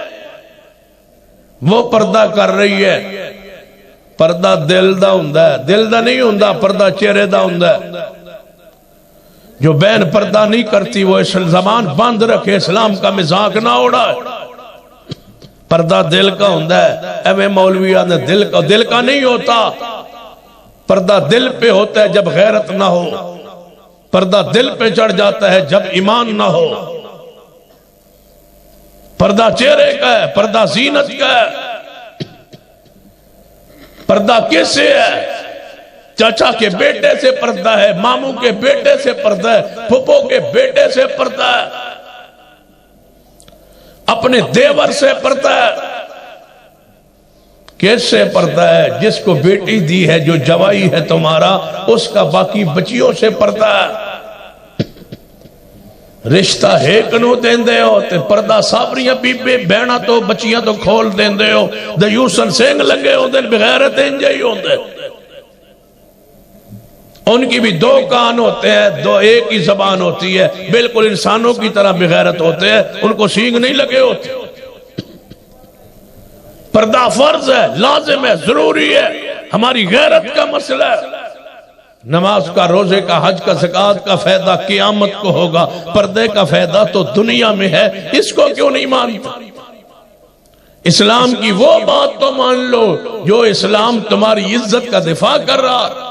وہ پردہ کر رہی ہے پردہ دل دا ہوندا ہے دل دا نہیں ہوندا پردہ چہرے دا ہوندا ہے جو بہن پردہ نہیں کرتی وہ زبان بند رکھے اسلام کا مذاق نہ اڑائے پردہ دل کا ہوندا ہے ایویں مولویان نے دل کا نہیں ہوتا پردہ دل پہ ہوتا ہے جب غیرت نہ ہو پردہ دل پہ چڑھ جاتا ہے جب ایمان نہ ہو پردہ چہرے کا ہے پردہ زینت کا ہے پردہ کس سے ہے چاچا کے بیٹے سے پردہ ہے ماموں کے بیٹے سے پردہ ہے پھپھو کے بیٹے سے پردہ ہے اپنے دیور سے پردہ ہے کیس سے پردہ ہے جس کو بیٹی دی ہے جو جوائی ہے تمہارا اس کا باقی بچیوں سے پردہ ہے رشتہ ہے کنو دین دے ہو تے پردہ سابریاں بیبے بہنا تو بچیاں تو کھول دین دے ہو دیوسن سینگ لگے ہو دن بغیرت انجائی ہو دے ان کی بھی دو کان ہوتے ہیں دو ایک ہی زبان ہوتی ہے بالکل انسانوں کی طرح بغیرت ہوتے ہیں ان کو سینگ نہیں لگے ہوتے پردہ فرض ہے لازم ہے ضروری ہے ہماری غیرت کا مسئلہ ہے نماز کا روزے کا حج کا زکوٰۃ کا فائدہ قیامت کو ہوگا پردے کا فائدہ تو دنیا میں ہے اس کو کیوں نہیں مانتا اسلام کی وہ بات تو مان لو جو اسلام تمہاری عزت کا دفاع کر رہا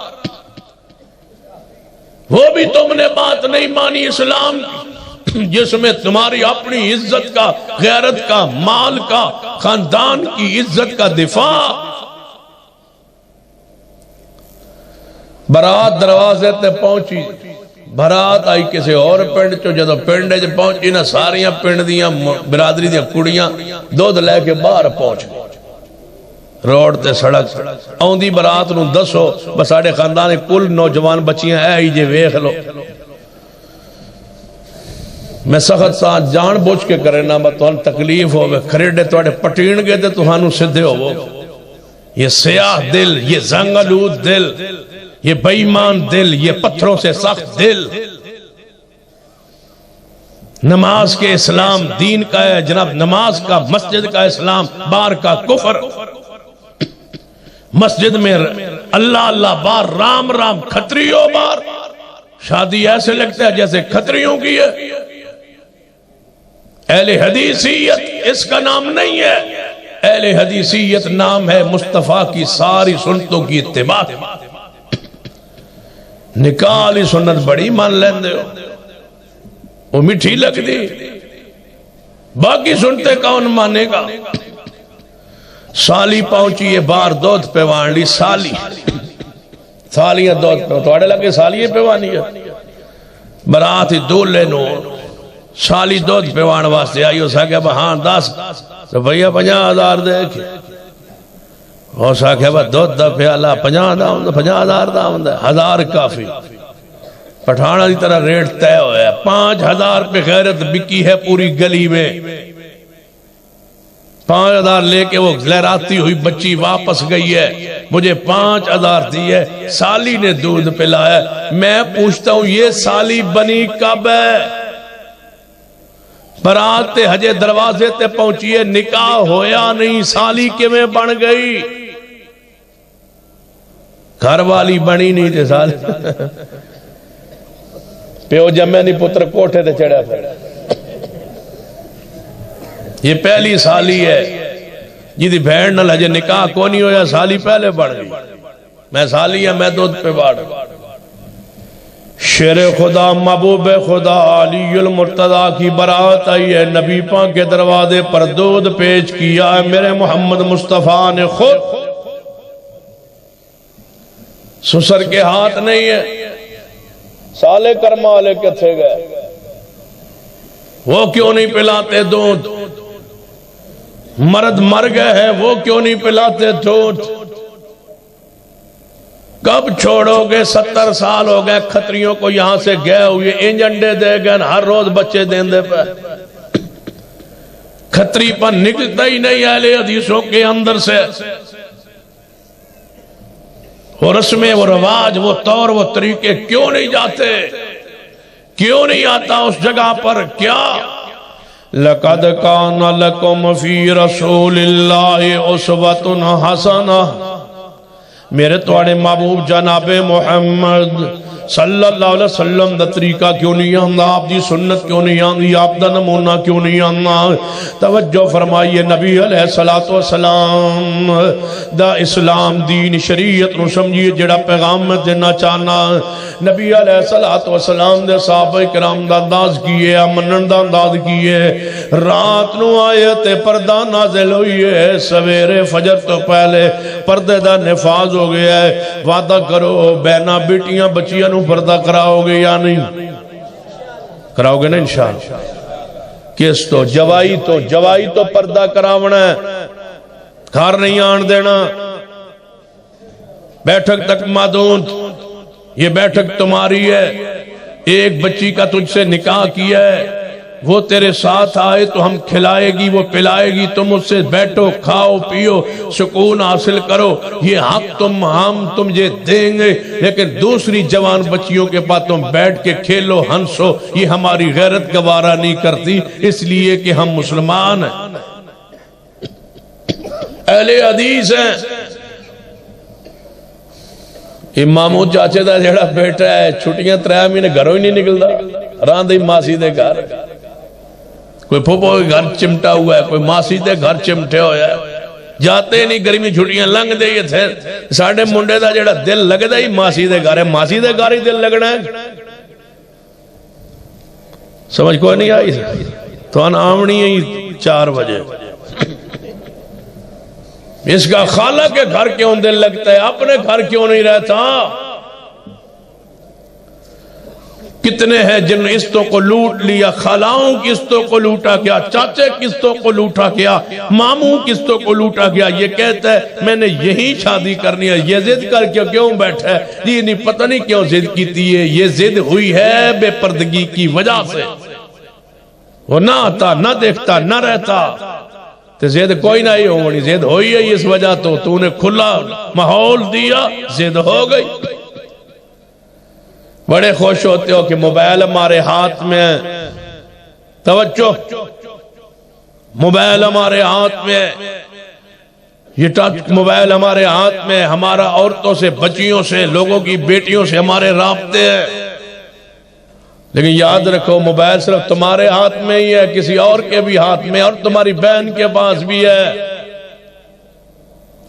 وہ بھی تم نے بات نہیں مانی اسلام کی جس میں تمہاری اپنی عزت کا غیرت کا مال کا خاندان کی عزت کا دفاع برات دروازے تے پہنچی برات آئی کسی اور پنڈ چو جدو پنڈے جو پہنچی نا ساریاں پنڈ دیاں برادری دیاں کڑیاں دودھ لے کے باہر پہنچ گئی روڈ تے سڑک آؤندی برات نو دسو بس آڑے خاندان کل نوجوان بچیاں اے ہی جے ویخ لو میں سخت ساتھ جان بوجھ کے کرے نا بطوان تکلیف ہوئے کھریڈے توڑے پٹین گئے تھے توہانو سدھے ہو یہ سیاہ دل یہ زنگلود دل یہ بےایمان دل یہ پتھروں سے سخت دل نماز کے اسلام دین کا ہے جناب نماز کا مسجد کا اسلام بار کا کفر مسجد میں اللہ اللہ بار رام رام کھتریوں بار شادی ایسے لگتا ہے جیسے کھتریوں کی ہے اہل حدیثیت اس کا نام نہیں ہے اہل حدیثیت نام ہے مصطفیٰ کی ساری سنتوں کی اتباع نکالی سنت بڑی مان لیندے ہو وہ میٹھی لگ دی باقی سنتے کون مانے گا سالی پہنچی یہ بار دودھ پیوان لی سالی سالیاں دودھ پیوان توڑے لگے سالیے پیوانی ہے برات ہی دولے نو سالی دودھ پیوان واسطے آئی اس آگے ہاں 10 تو بھئیہ 50,000 دیکھے اس آگے دودھ دا پیالہ 50,000 داؤں دا 1000 کافی پٹھانا دی طرح ریٹ تے ہوئے 5,000 پہ غیرت بکی ہے پوری گلی میں 5,000 لے کے وہ لہراتی ہوئی بچی واپس گئی ہے مجھے 5,000 دی ہے سالی نے دودھ پلایا میں پوچھتا ہوں یہ سالی بنی کب ہے برات تے حجے دروازے تے پہنچیے نکاح ہویا نہیں سالی کے میں بن گئی گھر والی بنی نہیں تھے سالی پیو جمعہ نہیں پتر کوٹھے تے چڑھا پھر یہ پہلی سالی ہے جیدی بھیڑ نہ لجے نکاح کو نہیں ہویا سالی پہلے بڑھ گئی میں سالی ہے میں دودھ پہ بڑھ شیر خدا محبوب خدا علی المرتضی کی برات آئی ہے نبی پاک کے دروازے پر دودھ پیش کیا ہے میرے محمد مصطفیٰ نے خود سسر کے ہاتھ نہیں ہے سالے کرمالے کتھے گئے وہ کیوں نہیں پلاتے دودھ مرد مر گئے ہیں وہ کیوں نہیں پلاتے دودھ کب چھوڑو گے 70 سال ہو گئے کھتریوں کو یہاں سے گئے ہوئے انج انڈے دے گئے ہر روز بچے دین دے پہ کھتری پر نکلتا ہی نہیں اہل حدیثوں کے اندر سے وہ رسمیں وہ رواج وہ طور وہ طریقے کیوں نہیں جاتے کیوں نہیں آتا اس جگہ پر کیا لَقَدْ كَانَ لَكُمْ فِي رَسُولِ اللَّهِ أُسْوَةٌ حَسَنَةٌ میرے توڑے محبوب جناب محمد صلی اللہ علیہ وسلم دا طریقہ کیوں نہیں آندہ آپ دی سنت کیوں نہیں آندی آپ دا نمونہ کیوں نہیں آندہ توجہ فرمائیے نبی علیہ السلام دا اسلام دین شریعت نو سمجھیے جڑا پیغام میں دینا چاہنا نبی علیہ السلام دے صحابہ کرام دا انداز کیے منن دا انداز کیے رات نو آیت پردہ نازل ہوئی ہے سویرے فجر تو پہلے پردے دا نفاذ ہو گیا ہے وعدہ کرو بہنا بیٹیاں بچیاں پردہ کراؤ گے یا نہیں کراؤ گے نا انشاءاللہ کس تو جوائی تو پردہ کراونا ہے گھر نہیں آن دینا بیٹھک تک مادون یہ بیٹھک تمہاری ہے ایک بچی کا تجھ سے نکاح کیا ہے وہ تیرے ساتھ آئے تو ہم کھلائے گی وہ پلائے گی تم اس سے بیٹھو کھاؤ پیو سکون حاصل کرو یہ حق ہم تمہیں دیں گے لیکن دوسری جوان بچیوں کے پاس تم بیٹھ کے کھیلو ہنسو یہ ہماری غیرت گوارا نہیں کرتی اس لیے کہ ہم مسلمان ہیں اہل حدیث ہیں امامو چاچے دا جڑا بیٹا ہے چھٹیاں 3 مہینے گھروں ہی نہیں نکلتا راندی ماسی دے گھر کوئی پھوپو کے گھر چمٹا ہوا ہے کوئی ماسی دے گھر چمٹے ہویا ہے جاتے نہیں گرمی چھٹیاں لنگ دے یہ تھے ساڑھے منڈے دا جڑا دل لگ دا ہی ماسی دے گھر ہے ماسی دے گھر ہی دل لگنا ہے سمجھ کوئی نہیں آئی تو آمنی ہے 4 بجے اس کا خالہ کے گھر کیوں دل لگتا ہے اپنے گھر کیوں نہیں رہتا کتنے ہیں جن نے قسطوں کو لوٹ لیا خالاؤں قسطوں کو لوٹا گیا چاچے قسطوں کو لوٹا گیا ماموں قسطوں کو لوٹا گیا یہ کہتا ہے میں نے یہی شادی کرنی ہے یہ ضد کر کے کیوں بیٹھا ہے یہ نہیں پتہ نہیں کیوں ضد کیتی ہے یہ ضد ہوئی ہے بے پردگی کی وجہ سے وہ نہ آتا نہ دیکھتا نہ رہتا تو ضد کوئی نہ ہی ہونی ضد ہوئی ہے اس وجہ تو نے کھلا ماحول دیا ضد ہو گئی بڑے خوش ہوتے ہو کہ موبائل ہمارے ہاتھ میں توجہ موبائل ہمارے ہاتھ میں یہ ٹچ موبائل ہمارے ہاتھ میں ہمارا عورتوں سے بچیوں سے لوگوں کی بیٹیوں سے ہمارے رابطے ہیں لیکن یاد رکھو موبائل صرف تمہارے ہاتھ میں ہی ہے کسی اور کے بھی ہاتھ میں اور تمہاری بہن کے پاس بھی ہے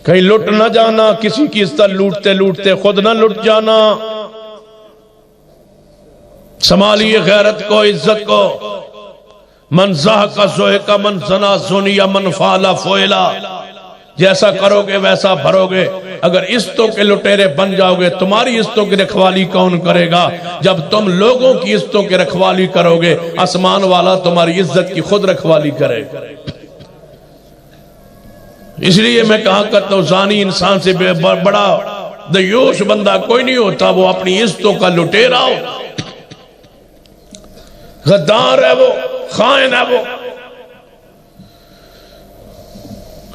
کہیں لٹ نہ جانا کسی کی اس طرح لوٹتے لوٹتے خود نہ لٹ جانا سنبھالیے غیرت کو عزت کو من زہق زہق من زنا زنیا من فعلا فعلا جیسا کرو گے ویسا بھرو گے۔ اگر عزتوں کے لٹیرے بن جاؤ گے تمہاری عزتوں کی رکھوالی کون کرے گا؟ جب تم لوگوں کی عزتوں کی رکھوالی کرو گے آسمان والا تمہاری عزت کی خود رکھوالی کرے گا۔ اس لیے میں کہا کرتا ہوں زانی انسان سے بڑا دیوش بندہ کوئی نہیں ہوتا، وہ اپنی عزتوں کا لٹیرا ہو، غدار ہے وہ، خائن ہے وہ۔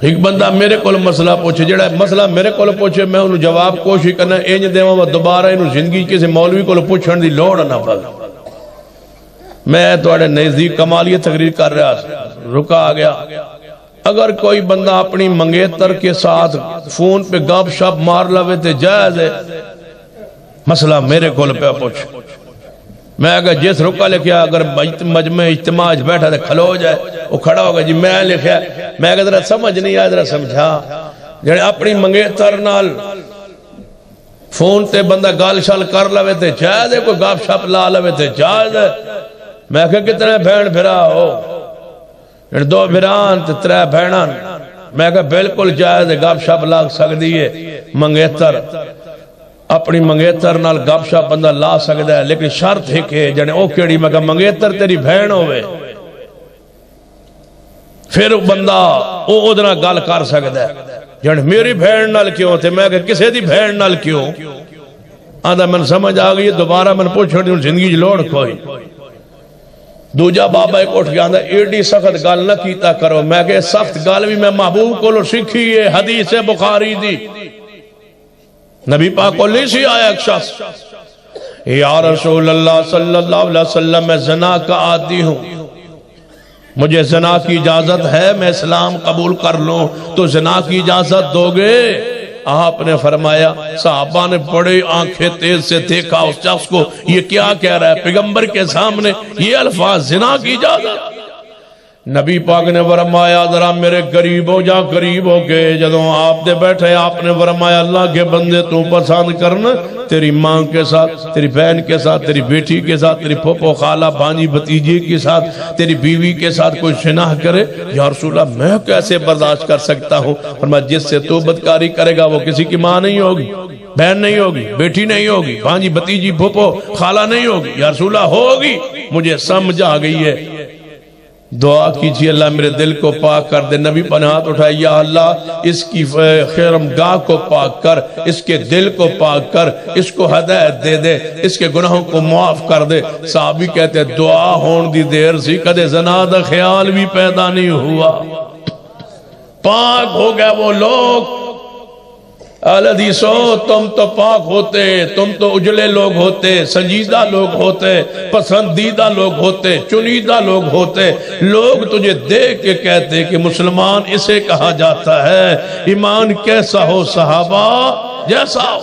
ایک بندہ میرے کو مسئلہ پوچھے، جڑا مسئلہ میرے کو پوچھے میں انہوں جواب کوشش کرنا اینج دیواں وہ دوبارہ انہوں زندگی کسی مولوی کو پوچھن دی لوڑ نہ پڑ۔ میں تواڈے نزدیک کمالیہ تقریر کر رہا رکا آ گیا۔ اگر کوئی بندہ اپنی منگیتر کے ساتھ فون پہ گپ شپ مار لوے تے جائز ہے، مسئلہ میرے کو پہ پوچھ۔ میں اگر جس رکا لکھیا اگر مجمع اجتماع بیٹھا تھے کھلو جائے وہ کھڑا ہوگا جی میں لکھیا، میں اگر ذرا سمجھ نہیں آیا ذرا سمجھا۔ جڑے اپنی منگیتر نال فون تے بندہ گال شال کر لوے تے جائز ہے، کوئی گپ شپ لا لوے تے جائز ہے۔ میں کہا کتنے بھین بھرا ہو؟ دو بھران تے ترے بھینان۔ میں کہا بالکل جائز ہے، گپ شپ لاگ سکتی ہے منگیتر، اپنی منگیتر نال گپ شپ بندہ لا سکتا ہے، لیکن شرط ہے کہ جنے او کیڑی میں کہا منگیتر تیری بھین ہوئے پھر بندہ او ادنا گل کر سکتا ہے۔ جنے میری بھین نال کیوں تھے؟ میں کہا کسے دی بھین نال کیوں؟ آدھا من سمجھ آگئی دوبارہ من پوچھو دی زندگی جلوڑ کوئی۔ دوجہ بابا ایک اٹھ گیا ایڈی سخت گل نہ کیتا کرو۔ میں کہ سخت گل بھی میں محبوب کو لو سکھی ہے، حدیث بخاری دی نبی پاک کو لی سی آیا ایک شخص، یا رسول اللہ صلی اللہ علیہ وسلم میں زنا کا عادی ہوں، مجھے زنا کی اجازت ہے، میں اسلام قبول کر لوں تو زنا کی اجازت دو گے؟ آپ نے فرمایا، صحابہ نے بڑے آنکھیں تیز سے دیکھا اس شخص کو، یہ کیا کہہ رہا ہے پیغمبر کے سامنے یہ الفاظ زنا کی اجازت؟ نبی پاک نے فرمایا ذرا میرے قریب ہو جا، قریب ہو کے جدوں آپ دے بیٹھے آپ نے فرمایا اللہ کے بندے تو پسند کرنا تیری ماں کے ساتھ، تیری بہن کے ساتھ، تیری بیٹی کے ساتھ، تیری پھوپھو خالہ بھانجی بھتیجے کے ساتھ، تیری بیوی کے ساتھ کوئی شناح کرے، یا رسول اللہ میں کیسے برداشت کر سکتا ہوں؟ فرمایا جس سے تو بدکاری کرے گا وہ کسی کی ماں نہیں ہوگی، بہن نہیں ہوگی، بیٹی نہیں ہوگی، بھانجی بھتیجی پھوپھو خالہ نہیں ہوگی، یا رسول اللہ ہوگی۔ مجھے سمجھ آ گئی ہے، دعا کیجئے اللہ میرے دل کو پاک کر دے۔ نبی پر ہاتھ اٹھائے، یا اللہ اس کی خیرمگاہ کو پاک کر، اس کے دل کو پاک کر، اس کو ہدایت دے دے، اس کے گناہوں کو معاف کر دے۔ صحابی کہتے ہیں دعا ہون دی دیر سی کدے زنا دا خیال بھی پیدا نہیں ہوا، پاک ہو گئے وہ لوگ۔ الحدیثو تم تو پاک ہوتے، تم تو اجلے لوگ ہوتے، سنجیدہ لوگ ہوتے، پسندیدہ لوگ ہوتے، چنیدہ لوگ ہوتے، لوگ تجھے دیکھ کے کہتے کہ مسلمان اسے کہا جاتا ہے۔ ایمان کیسا ہو صحابہ جیسا ہو۔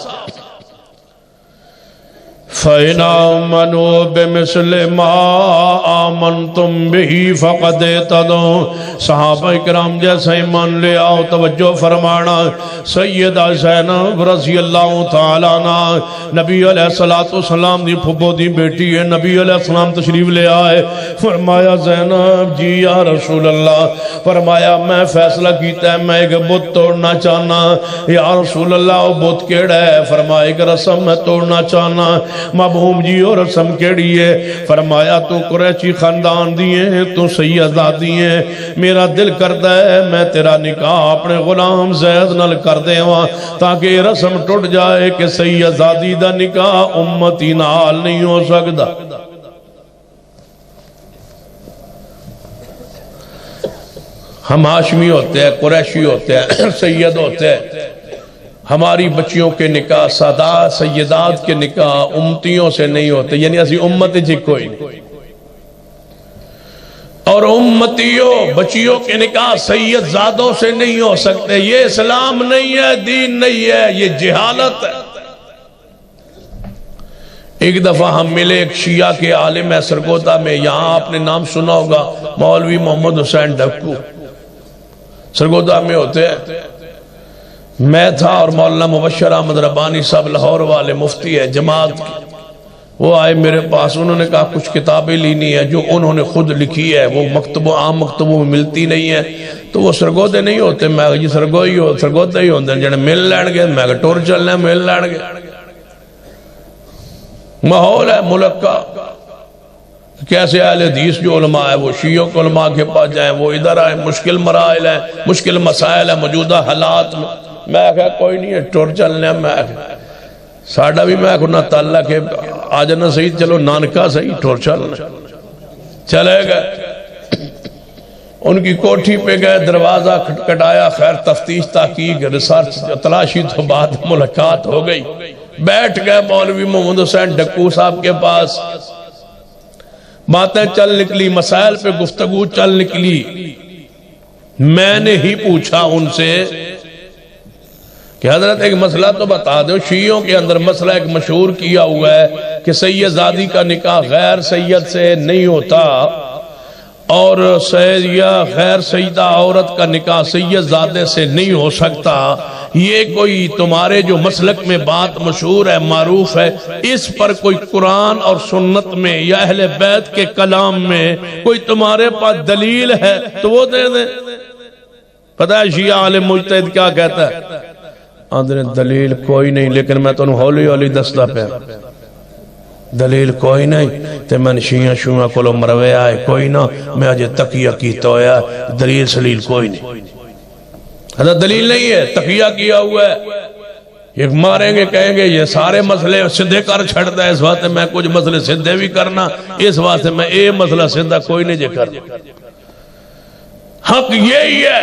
فَإِنْ آمَنُوا بِمِثْلِ مَا آمَنْتُمْ بِهِ فَقَدْ اهْتَدَوْا۔ صحابہ اکرام جیسا ایمان لے آؤ، توجہ فرمانا۔ سیدہ زینب رضی اللہ تعالیٰ عنہ نبی علیہ السلام دی پھپھو دی بیٹی ہے، نبی علیہ السلام تشریف لے آئے، فرمایا زینب جی یا رسول اللہ، فرمایا میں فیصلہ کیتا ہے میں ایک بت توڑنا چاہنا۔ یا رسول اللہ وہ بت کیڑا ہے؟ فرمایا ایک رسم میں توڑنا چاہنا۔ مبہوم جی اور رسم کیڑی ہے؟ فرمایا تو قریشی خاندان دیئے ہیں، تو سیدہ دیئے ہیں، میرا دل کرتا ہے میں تیرا نکاح اپنے غلام زید نال کر دے وہاں تاکہ رسم ٹوٹ جائے کہ سیدہ دی دا نکاح امتی نال نہیں ہو سکتا۔ ہم ہاشمی ہوتے ہیں، قریشی ہوتے ہیں، سید ہوتے ہیں، ہماری بچیوں کے نکاح سادات سیدات کے نکاح امتیوں سے نہیں ہوتے، یعنی اسی امت جی کوئی نہیں، اور امتیوں بچیوں کے نکاح سید زادوں سے نہیں ہو سکتے۔ یہ اسلام نہیں ہے، دین نہیں ہے، یہ جہالت ہے۔ ایک دفعہ ہم ملے ایک شیعہ کے عالم ہے سرگودا میں، یہاں آپ نے نام سنا ہوگا مولوی محمد حسین ڈھکو، سرگودا میں ہوتے ہیں۔ میں تھا اور مولانا مبشر احمد ربانی صاحب لاہور والے مفتی ہے جماعت کی، وہ آئے میرے پاس، انہوں نے کہا کچھ کتابیں لینی ہے جو انہوں نے خود لکھی ہے، وہ مکتبوں عام مکتبوں میں ملتی نہیں ہے، تو وہ سرگودے نہیں ہوتے، میں کہا جی سرگودے ہی ہوتے ہیں جنہیں مل لین گے، میں کہا ٹور چلنے مل لین گے۔ ماحول ہے ملک کا، کیسے اہل حدیث جو علماء ہے وہ شیعوں کے علماء کے پاس جائیں، وہ ادھر آئے، مشکل مراحل ہیں، مشکل مسائل ہیں موجودہ حالات میں۔ میں کہا کوئی نہیں ہے ٹور چلنے، میں ساڑھا بھی میں کہا تعالیٰ کہ آج نہ صحیح، چلو نانکا صحیح ٹور چلنے، چلے گئے۔ ان کی کوٹھی پہ گئے، دروازہ کھٹکھٹایا، خیر تفتیش تحقیق ریسرچ تلاشی تو بعد ملاقات ہو گئی۔ بیٹھ گئے مولوی محمد حسین ڈکو صاحب کے پاس، باتیں چل نکلی، مسائل پہ گفتگو چل نکلی۔ میں نے ہی پوچھا ان سے کہ حضرت ایک مسئلہ تو بتا دو، شیعوں کے اندر مسئلہ ایک مشہور کیا ہوا ہے کہ سید زادی کا نکاح غیر سید سے نہیں ہوتا، اور سید یا غیر سیدہ عورت کا نکاح سید زادے سے نہیں ہو سکتا۔ یہ کوئی تمہارے جو مسلک میں بات مشہور ہے، معروف ہے، اس پر کوئی قرآن اور سنت میں یا اہل بیت کے کلام میں کوئی تمہارے پاس دلیل ہے تو وہ دے دیں۔ پتہ ہے شیعہ عالم مجتہد کیا کہتا ہے؟ آدھر دلیل کوئی نہیں، لیکن میں تو ہولی ہولی دستہ پہ دلیل کوئی نہیں، تے میں شیعہ شوعہ کلو مروے آئے کوئی نہ، میں آج تقیہ کیتا ہویا، دلیل سلیل کوئی نہیں۔ حضرت دلیل نہیں ہے، تقیہ کیا ہوا ہے، ایک ماریں گے کہیں گے یہ سارے مسئلے سدھے کر چھڑتا ہے، اس واسطے میں کچھ مسئلے سدھے بھی کرنا، اس واسطے میں اے مسئلہ سدھا کوئی نہیں جے کرنا۔ حق یہی ہے،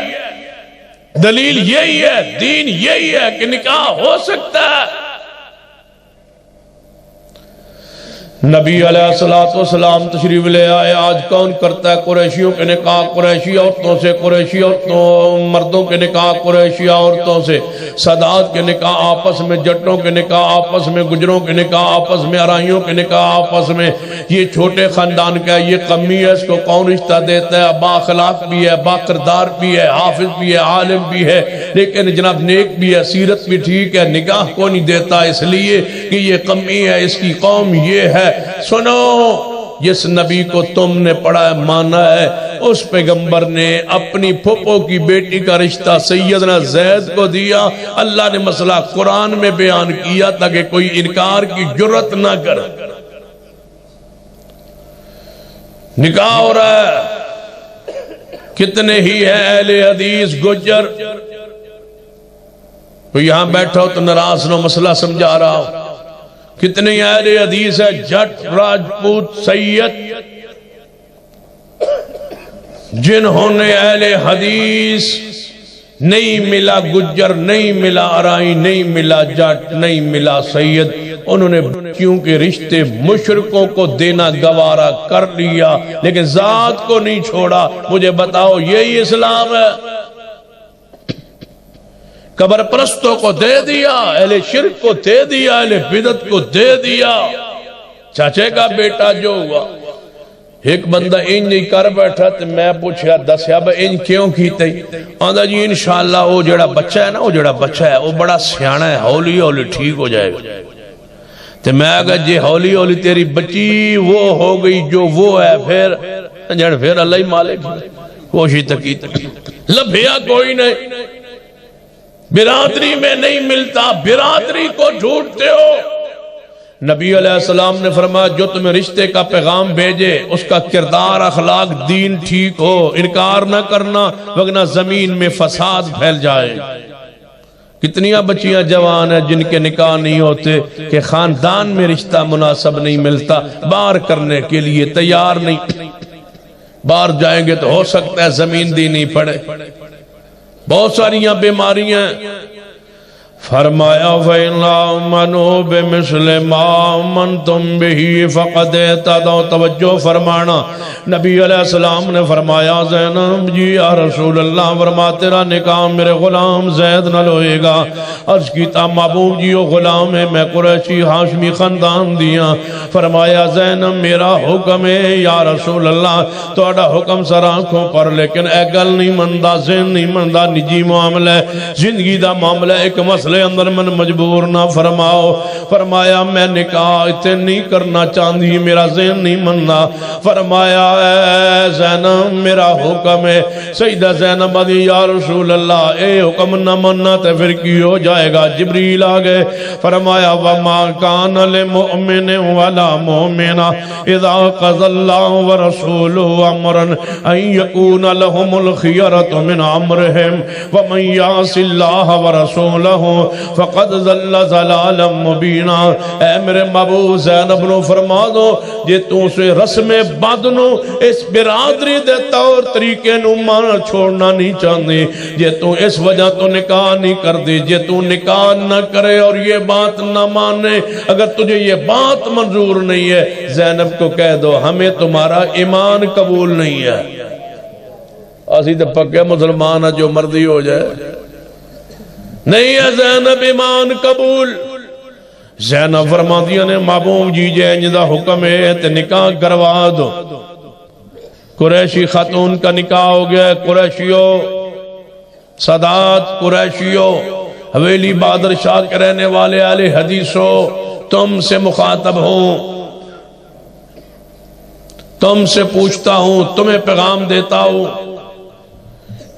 دلیل یہی ہے، دین یہی ہے کہ نکاح ہو سکتا ہے۔ نبی علیہ السلام تشریف لے آئے، آج کون کرتا ہے قریشیوں کے نکاح قریشی عورتوں سے، قریشی عورتوں مردوں کے نکاح قریشی عورتوں سے، سادات کے نکاح آپس میں، جٹوں کے نکاح آپس میں، گجروں کے نکاح آپس میں، ارائیوں کے نکاح آپس میں۔ یہ چھوٹے خاندان کا یہ کمی ہے، اس کو کون رشتہ دیتا ہے؟ با اخلاق بھی ہے، با کردار بھی ہے، حافظ بھی ہے، عالم بھی ہے، لیکن جناب نیک بھی ہے، سیرت بھی ٹھیک ہے، نکاح کو نہیں دیتا اس لیے کہ یہ کمی ہے، اس کی قوم یہ ہے۔ سنو، جس نبی کو تم نے پڑھا ہے مانا ہے، اس پیغمبر نے اپنی پھوپھو کی بیٹی کا رشتہ سیدنا زید کو دیا۔ اللہ نے مسئلہ قرآن میں بیان کیا تاکہ کوئی انکار کی جرت نہ کر۔ نکاح ہو رہا ہے، کتنے ہی ہیں اہل حدیث گجر، کوئی یہاں بیٹھا ہو تو ناراض نہ، مسئلہ سمجھا رہا ہو، کتنے اہل حدیث ہے جٹ راجپوت سید جنہوں نے اہل حدیث نہیں ملا گجر، نہیں ملا ارائی، نہیں ملا جٹ، نہیں ملا سید، انہوں نے کیونکہ رشتے مشرکوں کو دینا گوارا کر لیا لیکن ذات کو نہیں چھوڑا۔ مجھے بتاؤ یہی اسلام ہے؟ قبر پرستوں کو دے دیا، اہل شرک کو دے دیا، اہل بدعت کو دے دیا۔ چاچے کا بیٹا جو ہوا، ایک بندہ انج کر بیٹھا تو میں پوچھا دسیا بھائی انج کیوں کیتے؟ آندا جی انشاءاللہ وہ جڑا بچہ ہے نا، وہ جڑا بچہ ہے وہ بڑا سیانا ہے، ہولی ہولی ٹھیک ہو جائے گا۔ تو میں کہا جی ہولی ہولی تیری بچی وہ ہو گئی جو وہ ہے، پھر اللہ ہی مالک، کوشش تکی لبھیا کوئی نہیں، برادری میں نہیں ملتا، برادری کو ڈھونڈتے ہو۔ نبی علیہ السلام نے فرمایا جو تمہیں رشتے کا پیغام بھیجے اس کا کردار اخلاق دین ٹھیک ہو، انکار نہ کرنا ورنہ زمین میں فساد پھیل جائے۔ کتنیاں بچیاں جوان ہیں جن کے نکاح نہیں ہوتے کہ خاندان میں رشتہ مناسب نہیں ملتا، باہر کرنے کے لیے تیار نہیں، باہر جائیں گے تو ہو سکتا ہے زمین دینی پڑے۔ بہت ساریاں بیماریاں، فرمایا فَإِنْ آمَنُوا بِمِثْلِ مَا آمَنْتُمْ بِهِ فَقَدْ اهْتَدَوْا۔ توجہ فرمانا، نبی علیہ السلام نے فرمایا زینب جی یا رسول اللہ، فرما تیرا نکاح میرے غلام زید نہ ہوئے گا۔ عرض کیتا محبوب جی وہ غلام ہے، میں قریشی ہاشمی خاندان دیا۔ فرمایا زینب میرا حکم ہے یا رسول اللہ، توڑا حکم سر آنکھوں پر، لیکن اے گل نہیں مندہ، ذہن نہیں مندہ، نجی معاملہ ہے، زندگی دا معاملہ، ایک مسئلہ مسئلے اندر من مجبور نہ فرماؤ۔ فرمایا میں نکاح اتنے نہیں کرنا چاندی، میرا ذہن نہیں مننا۔ فرمایا اے زینب میرا حکم ہے۔ سیدہ زینب دی یا رسول اللہ اے حکم نہ مننا تے پھر کی ہو جائے گا؟ جبریل آگئے، فرمایا وما کان لمؤمن ولا مؤمنہ اذا قضى اللہ ورسولہ امرا ان یکون لهم الخیرۃ من امرہم ومن یعص اللہ ورسولہ فقد ضل ضلالا مبینا۔ اے میرے محبوب زینب نو فرما دو جے تو سے رسم بد نو اس برادری دے طور طریقے نو مان چھوڑنا نہیں چاہتے، جے تو اس وجہ تو نکاح نہیں کر دی، جے تو نکاح نہ کرے اور یہ بات نہ مانے، اگر تجھے یہ بات منظور نہیں ہے زینب کو کہہ دو ہمیں تمہارا ایمان قبول نہیں ہے۔ اسی تو پکے مسلمان ہے جو مرضی ہو جائے، نہیں ہے زینب ایمان قبول۔ زینب فرما دیا نے محبوب جی جے انجدہ حکم ہے تے نکاح کروا دو۔ قریشی خاتون کا نکاح ہو گیا۔ قریشیوں سادات قریشیوں حویلی بادر شاہ کے رہنے والے اہل حدیثوں تم سے مخاطب ہوں، تم سے پوچھتا ہوں، تمہیں پیغام دیتا ہوں،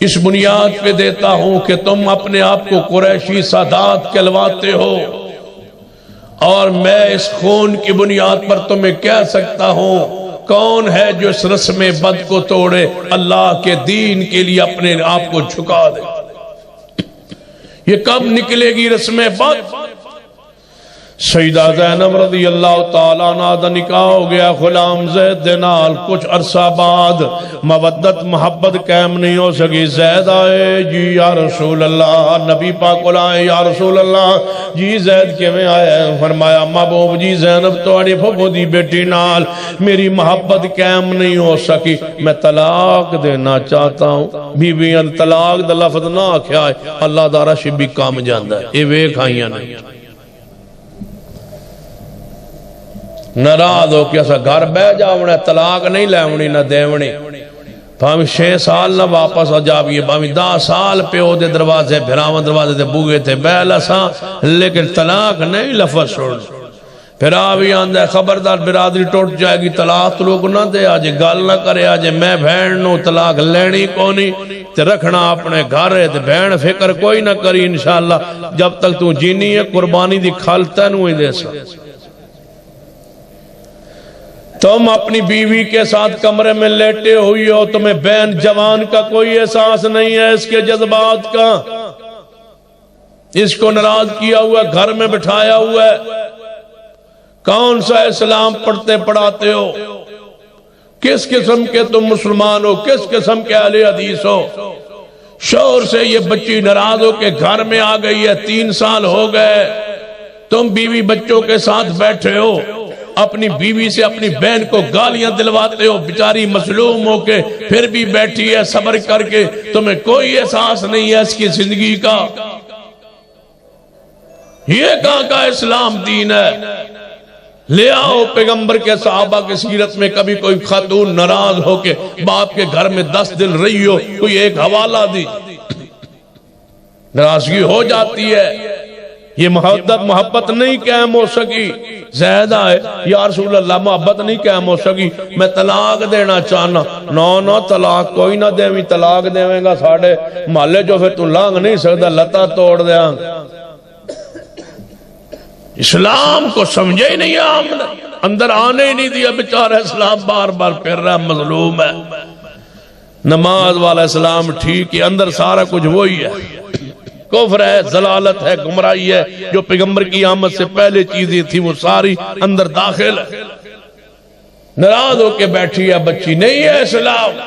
اس بنیاد پہ دیتا ہوں کہ تم اپنے آپ کو قریشی سادات کہلواتے ہو، اور میں اس خون کی بنیاد پر تمہیں کہہ سکتا ہوں کون ہے جو اس رسم بد کو توڑے، اللہ کے دین کے لیے اپنے آپ کو جھکا دے۔ یہ کب نکلے گی رسم بد؟ سیدہ زینب رضی اللہ تعالیٰ عنہ دا نکاح ہو گیا غلام زید دینال۔ کچھ عرصہ بعد مودت محبت قائم نہیں ہو سکی۔ زید آئے جی یا رسول اللہ، نبی پاک آئے یا رسول اللہ جی زید کے میں آئے؟ فرمایا محبوب جی زینب توڑی پھپو دی بیٹی نال میری محبت قائم نہیں ہو سکی، میں طلاق دینا چاہتا ہوں۔ بی بیان طلاق دا لفظ نہ آکھیا ہے، اللہ دا عرش بھی کام جاندہ ہے، اے ویک آئیاں نہیں۔ ناراض ہو کہ ایسا گھر بہ جاؤنا طلاق نہیں لیونی نہ دیونی، بھاویں 6 سال نہ واپس آ جاویے، بھاویں 10 سال پہ او دے دروازے بھراون دروازے دے بوگے تھے بیل اساں، لیکن طلاق نہیں لفظ چھوڑ۔ پھر آوی آندہ ہے خبردار برادری ٹوٹ جائے گی، طلاق لوگ نہ دے آجے گال نہ کرے آجے میں بھین نو طلاق لینی کونی تے رکھنا اپنے گھر ہے تے بھین فکر کوئی نہ کری انشاءاللہ جب تک تو جینی ہے قربانی دی کھالتا نوئی دے سا۔ تم اپنی بیوی کے ساتھ کمرے میں لیٹے ہوئی ہو، تمہیں بین جوان کا کوئی احساس نہیں ہے اس کے جذبات کا، اس کو ناراض کیا ہوا گھر میں بٹھایا ہوا ہے۔ کون سا اسلام پڑھتے پڑھاتے ہو؟ کس قسم کے تم مسلمان ہو؟ کس قسم کے اہل حدیث ہو؟ شوہر سے یہ بچی ناراض ہو کہ گھر میں آ گئی ہے، 3 سال ہو گئے، تم بیوی بچوں کے ساتھ بیٹھے ہو، اپنی بیوی سے اپنی بہن کو گالیاں دلواتے ہو، بیچاری مظلوم ہو کے پھر بھی بیٹھی ہے صبر کر کے، تمہیں کوئی احساس نہیں ہے اس کی زندگی کا۔ یہ کہاں کا اسلام دین ہے؟ لے آؤ پیغمبر کے صحابہ کے سیرت میں کبھی کوئی خاتون ناراض ہو کے باپ کے گھر میں 10 دن رہی ہو، کوئی ایک حوالہ دی، ناراضگی ہو جاتی ہے۔ یہ محبت نہیں قائم ہو سکی۔ زید آئے یا رسول اللہ محبت نہیں قائم ہو سکی، میں طلاق دینا چاہنا۔ نو طلاق کوئی نہ دیویں، طلاق دیویں گا ساڑھے محلے جو پھر تو لانگ نہیں سکتا، لتا توڑ دیاں۔ اسلام کو سمجھے ہی نہیں ہے، اندر آنے ہی نہیں دیا، بیچارہ اسلام بار بار پھر رہا مظلوم ہے۔ نماز والا اسلام ٹھیک ہے، اندر سارا کچھ وہی ہے، کفر ہے، ضلالت ہے، گمراہی ہے، جو پیغمبر کی آمد سے پہلے چیزیں تھی وہ ساری اندر داخل ہے۔ ناراض ہو کے بیٹھی ہے بچی، نہیں ہے اسلام،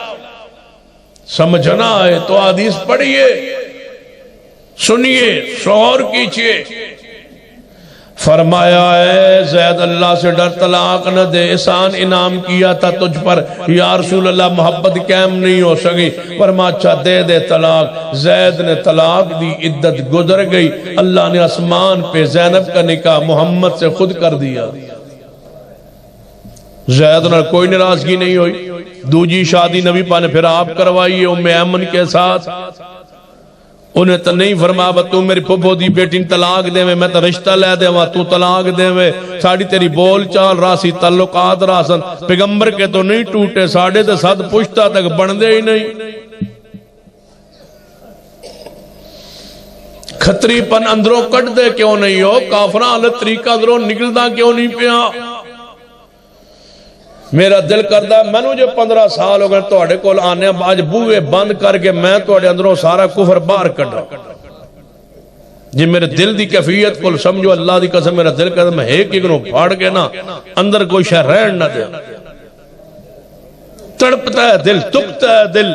سمجھنا ہے تو حدیث پڑھیے، سنیے، شعور کیجئے۔ فرمایا ہے زید اللہ سے ڈر، طلاق نہ دے، احسان انعام کیا تھا تجھ پر، یا رسول اللہ محبت قائم نہیں ہو سکی، فرمایا اچھا دے دے طلاق۔ زید نے طلاق دی، عدت گزر گئی، اللہ نے آسمان پہ زینب کا نکاح محمد سے خود کر دیا۔ زید نے کوئی ناراضگی نہیں ہوئی۔ دوجی شادی نبی پاک نے پھر آپ کروائی ام ایمن کے ساتھ، انہیں تو نہیں فرمایا تو میری پھپھو دی بیٹی طلاق دے میں تو رشتہ لے دے تو طلاق دے ساڑی تیری بول چال راسی تعلقات راسن پیغمبر کے تو نہیں ٹوٹے ساڑے تو ساتھ پشتہ تک بن دے ہی نہیں کھتری پن اندروں کٹ دے کیوں نہیں ہو کافران اللہ طریقہ اندروں نکلدا کیوں نہیں پیا میرا دل کردہ میں نے جو 15 سال ہو گئے توڑے کول آنے آج بوئے بند کر کے میں توڑے اندروں سارا کفر باہر کٹ رہا جی میرے دل دی کیفیت کول سمجھو اللہ دی قسم میرا دل کردہ میں ایک ایک نو پھاڑ کے نا اندر کوئی شہ رہن نہ دے تڑپتا ہے دل تکتا ہے دل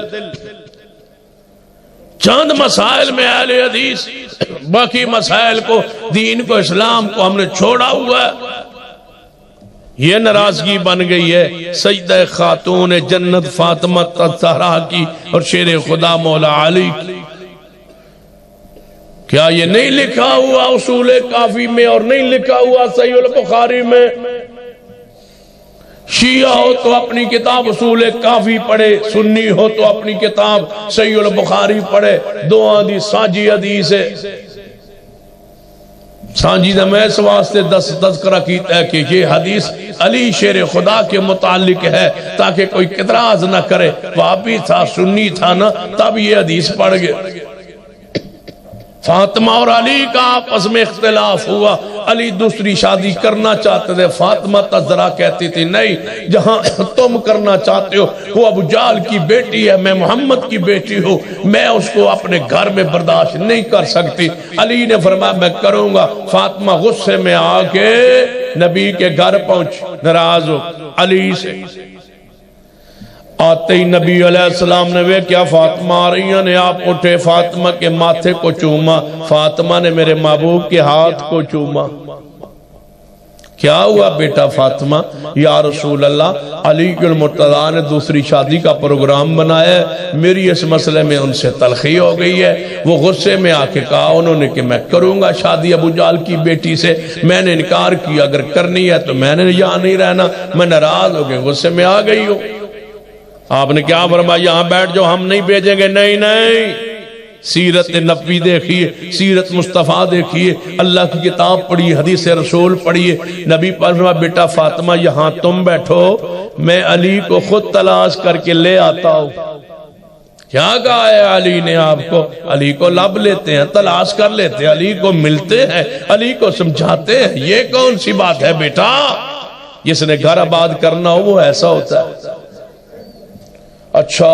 چاند مسائل میں اہل حدیث باقی مسائل کو دین کو اسلام کو ہم نے چھوڑا ہوا ہے یہ ناراضگی بن گئی ہے سجدہ خاتون جنت فاطمہ الزہرا کی اور شیر خدا مولا علی کی کیا یہ نہیں لکھا ہوا اصول کافی میں اور نہیں لکھا ہوا صحیح البخاری میں شیعہ ہو تو اپنی کتاب اصول کافی پڑھے سنی ہو تو اپنی کتاب صحیح البخاری پڑھے دو آدھی سانجی حدیث ہے سانجی نے میں اس واسطے تذکرہ کیتا ہے کہ یہ حدیث علی شیر خدا کے متعلق ہے تاکہ کوئی اعتراض نہ کرے وہابی تھا سنی تھا نا تب یہ حدیث پڑھ گئے فاطمہ اور علی کا آپس میں اختلاف ہوا علی دوسری شادی کرنا چاہتے تھے فاطمہ تزرا کہتی تھی نہیں جہاں تم کرنا چاہتے ہو وہ ابو جال کی بیٹی ہے میں محمد کی بیٹی ہوں میں اس کو اپنے گھر میں برداشت نہیں کر سکتی علی نے فرمایا میں کروں گا فاطمہ غصے میں آ کے نبی کے گھر پہنچ ناراض ہو علی سے آتے ہی نبی علیہ السلام نے وہ کیا فاطمہ آ رہی ہیں نے آپ اٹھے فاطمہ کے ماتھے کو چوما فاطمہ نے میرے محبوب کے ہاتھ کو چوما کیا ہوا بیٹا فاطمہ یا رسول اللہ علی المرتضیٰ نے دوسری شادی کا پروگرام بنایا ہے میری اس مسئلے میں ان سے تلخی ہو گئی ہے وہ غصے میں آ کے کہا انہوں نے کہ میں کروں گا شادی ابو جال کی بیٹی سے میں نے انکار کیا اگر کرنی ہے تو میں نے یہاں نہیں رہنا میں ناراض ہو گئے غصے میں آ گئی ہوں آپ نے کیا فرمایا یہاں بیٹھ جو ہم نہیں بھیجیں گے نہیں نہیں سیرت نبوی دیکھیے سیرت مصطفیٰ دیکھیے اللہ کی کتاب پڑھیے حدیث رسول پڑھیے نبی فرمایا بیٹا فاطمہ یہاں تم بیٹھو میں علی کو خود تلاش کر کے لے آتا ہوں کیا کہا ہے علی نے آپ کو علی کو لب لیتے ہیں تلاش کر لیتے ہیں علی کو ملتے ہیں علی کو سمجھاتے ہیں یہ کون سی بات ہے بیٹا جس نے گھر آباد کرنا ہو وہ ایسا ہوتا ہے اچھا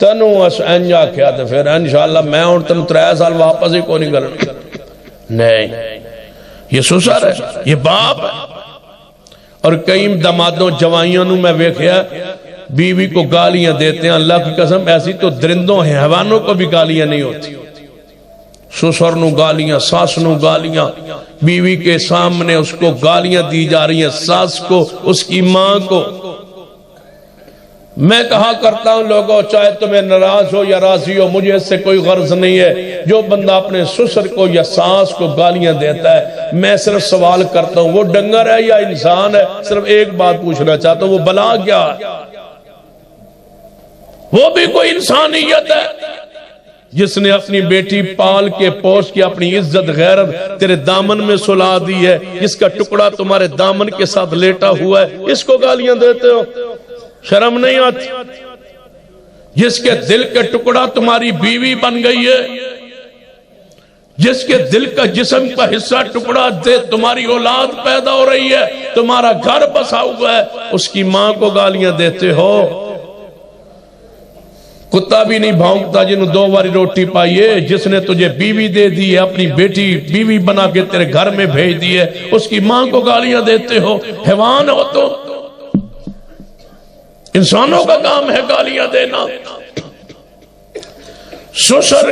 تنوں اس انجا کیا تھا پھر انشاءاللہ میں اور تنوں 3 سال واپس ہی کو نہیں کرنا نہیں یہ سسر ہے یہ باپ ہے اور کئی دمادوں جوائیوں میں ویکھیا بیوی کو گالیاں دیتے ہیں اللہ کی قسم ایسی تو درندوں حیوانوں کو بھی گالیاں نہیں ہوتی سسر نو گالیاں ساس نو گالیاں بیوی کے سامنے اس کو گالیاں دی جا رہی ہیں ساس کو اس کی ماں کو میں کہا کرتا ہوں لوگوں چاہے تمہیں ناراض ہو یا راضی ہو مجھے اس سے کوئی غرض نہیں ہے جو بندہ اپنے سسر کو یا ساس کو گالیاں دیتا ہے میں صرف سوال کرتا ہوں وہ ڈنگر ہے یا انسان ہے صرف ایک بات پوچھنا چاہتا ہوں وہ بلا کیا ہے وہ بھی کوئی انسانیت ہے جس نے اپنی بیٹی پال کے پوش کی اپنی عزت غیرت تیرے دامن میں سلا دی ہے جس کا ٹکڑا تمہارے دامن کے ساتھ لیٹا ہوا ہے اس کو گالیاں دیتے ہو شرم نہیں آتی جس کے دل کا ٹکڑا تمہاری بیوی بن گئی ہے جس کے دل کا جسم کا حصہ ٹکڑا دے تمہاری اولاد پیدا ہو رہی ہے تمہارا گھر بسا ہوا ہے اس کی ماں کو گالیاں دیتے ہو کتا بھی نہیں بھونکتا جنہوں 2 باری روٹی پائیے جس نے تجھے بیوی دے دی ہے اپنی بیٹی بیوی بنا کے تیرے گھر میں بھیج دی ہے اس کی ماں کو گالیاں دیتے ہو حیوان ہو تو انسانوں کا کام ہے گالیاں دینا سسر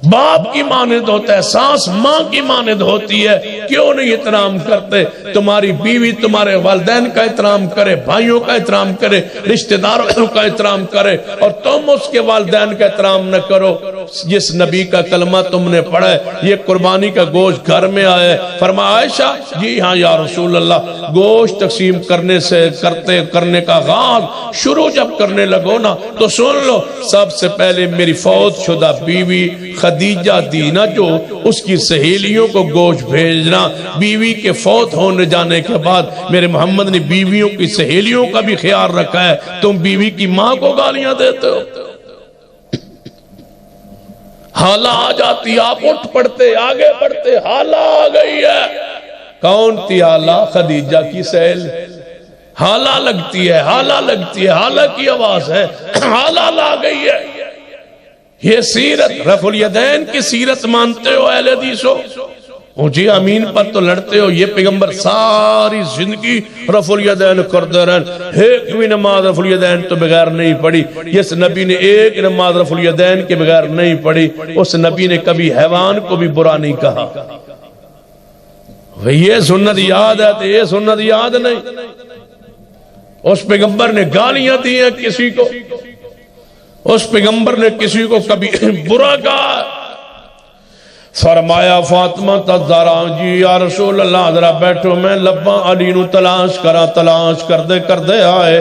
باپ کی مانند ہوتا ہے ساس ماں کی مانند ہوتی ہے کیوں نہیں احترام کرتے؟ تمہاری بیوی تمہارے والدین کا احترام کرے، بھائیوں کا احترام کرے، رشتہ داروں کا احترام کرے، اور تم اس کے والدین کا احترام نہ کرو۔ جس نبی کا کلمہ تم نے پڑھا ہے، یہ قربانی کا گوشت گھر میں آئے، فرمایا عائشہ جی ہاں یا رسول اللہ، گوشت تقسیم کرنے کا آغاز شروع جب کرنے لگو نا تو سن لو، سب سے پہلے میری فوت شدہ بیوی خدیجہ دینا جو اس کی سہیلیوں کو گوشت بھیجنا۔ بیوی کے فوت ہونے جانے کے بعد میرے محمد نے بیویوں کی سہیلیوں کا بھی خیال رکھا ہے، تم بیوی کی ماں کو گالیاں دیتے ہو۔ حالہ آ جاتی، آپ اٹھ پڑتے، آگے بڑھتے، حالہ آ گئی ہے۔ کون تھی حالہ؟ خدیجہ کی سہیلی۔ حالہ لگتی ہے، حالہ لگتی ہے، حالہ کی آواز ہے، حالہ لا گئی ہے۔ یہ سیرت، رفع الیدین کی سیرت مانتے ہو اہل حدیث ہو؟ جی امین پر تو لڑتے ہو۔ یہ پیغمبر ساری زندگی رفع الیدین کرتے رہن، ایک بھی نماز رفع الیدین تو بغیر نہیں پڑھی۔ جس نبی نے ایک نماز رفع الیدین کے بغیر نہیں پڑھی، اس نبی نے کبھی حیوان کو بھی برا نہیں کہا۔ یہ سنت یاد ہے تو یہ سنت یاد نہیں۔ اس پیغمبر نے گالیاں دی ہیں کسی کو، اس پیغمبر نے کسی کو کبھی برا کہا؟ فرمایا فاطمہ تزارا جی یا رسول اللہ ذرا بیٹھو، میں لباں علی نو تلاش کردے آئے۔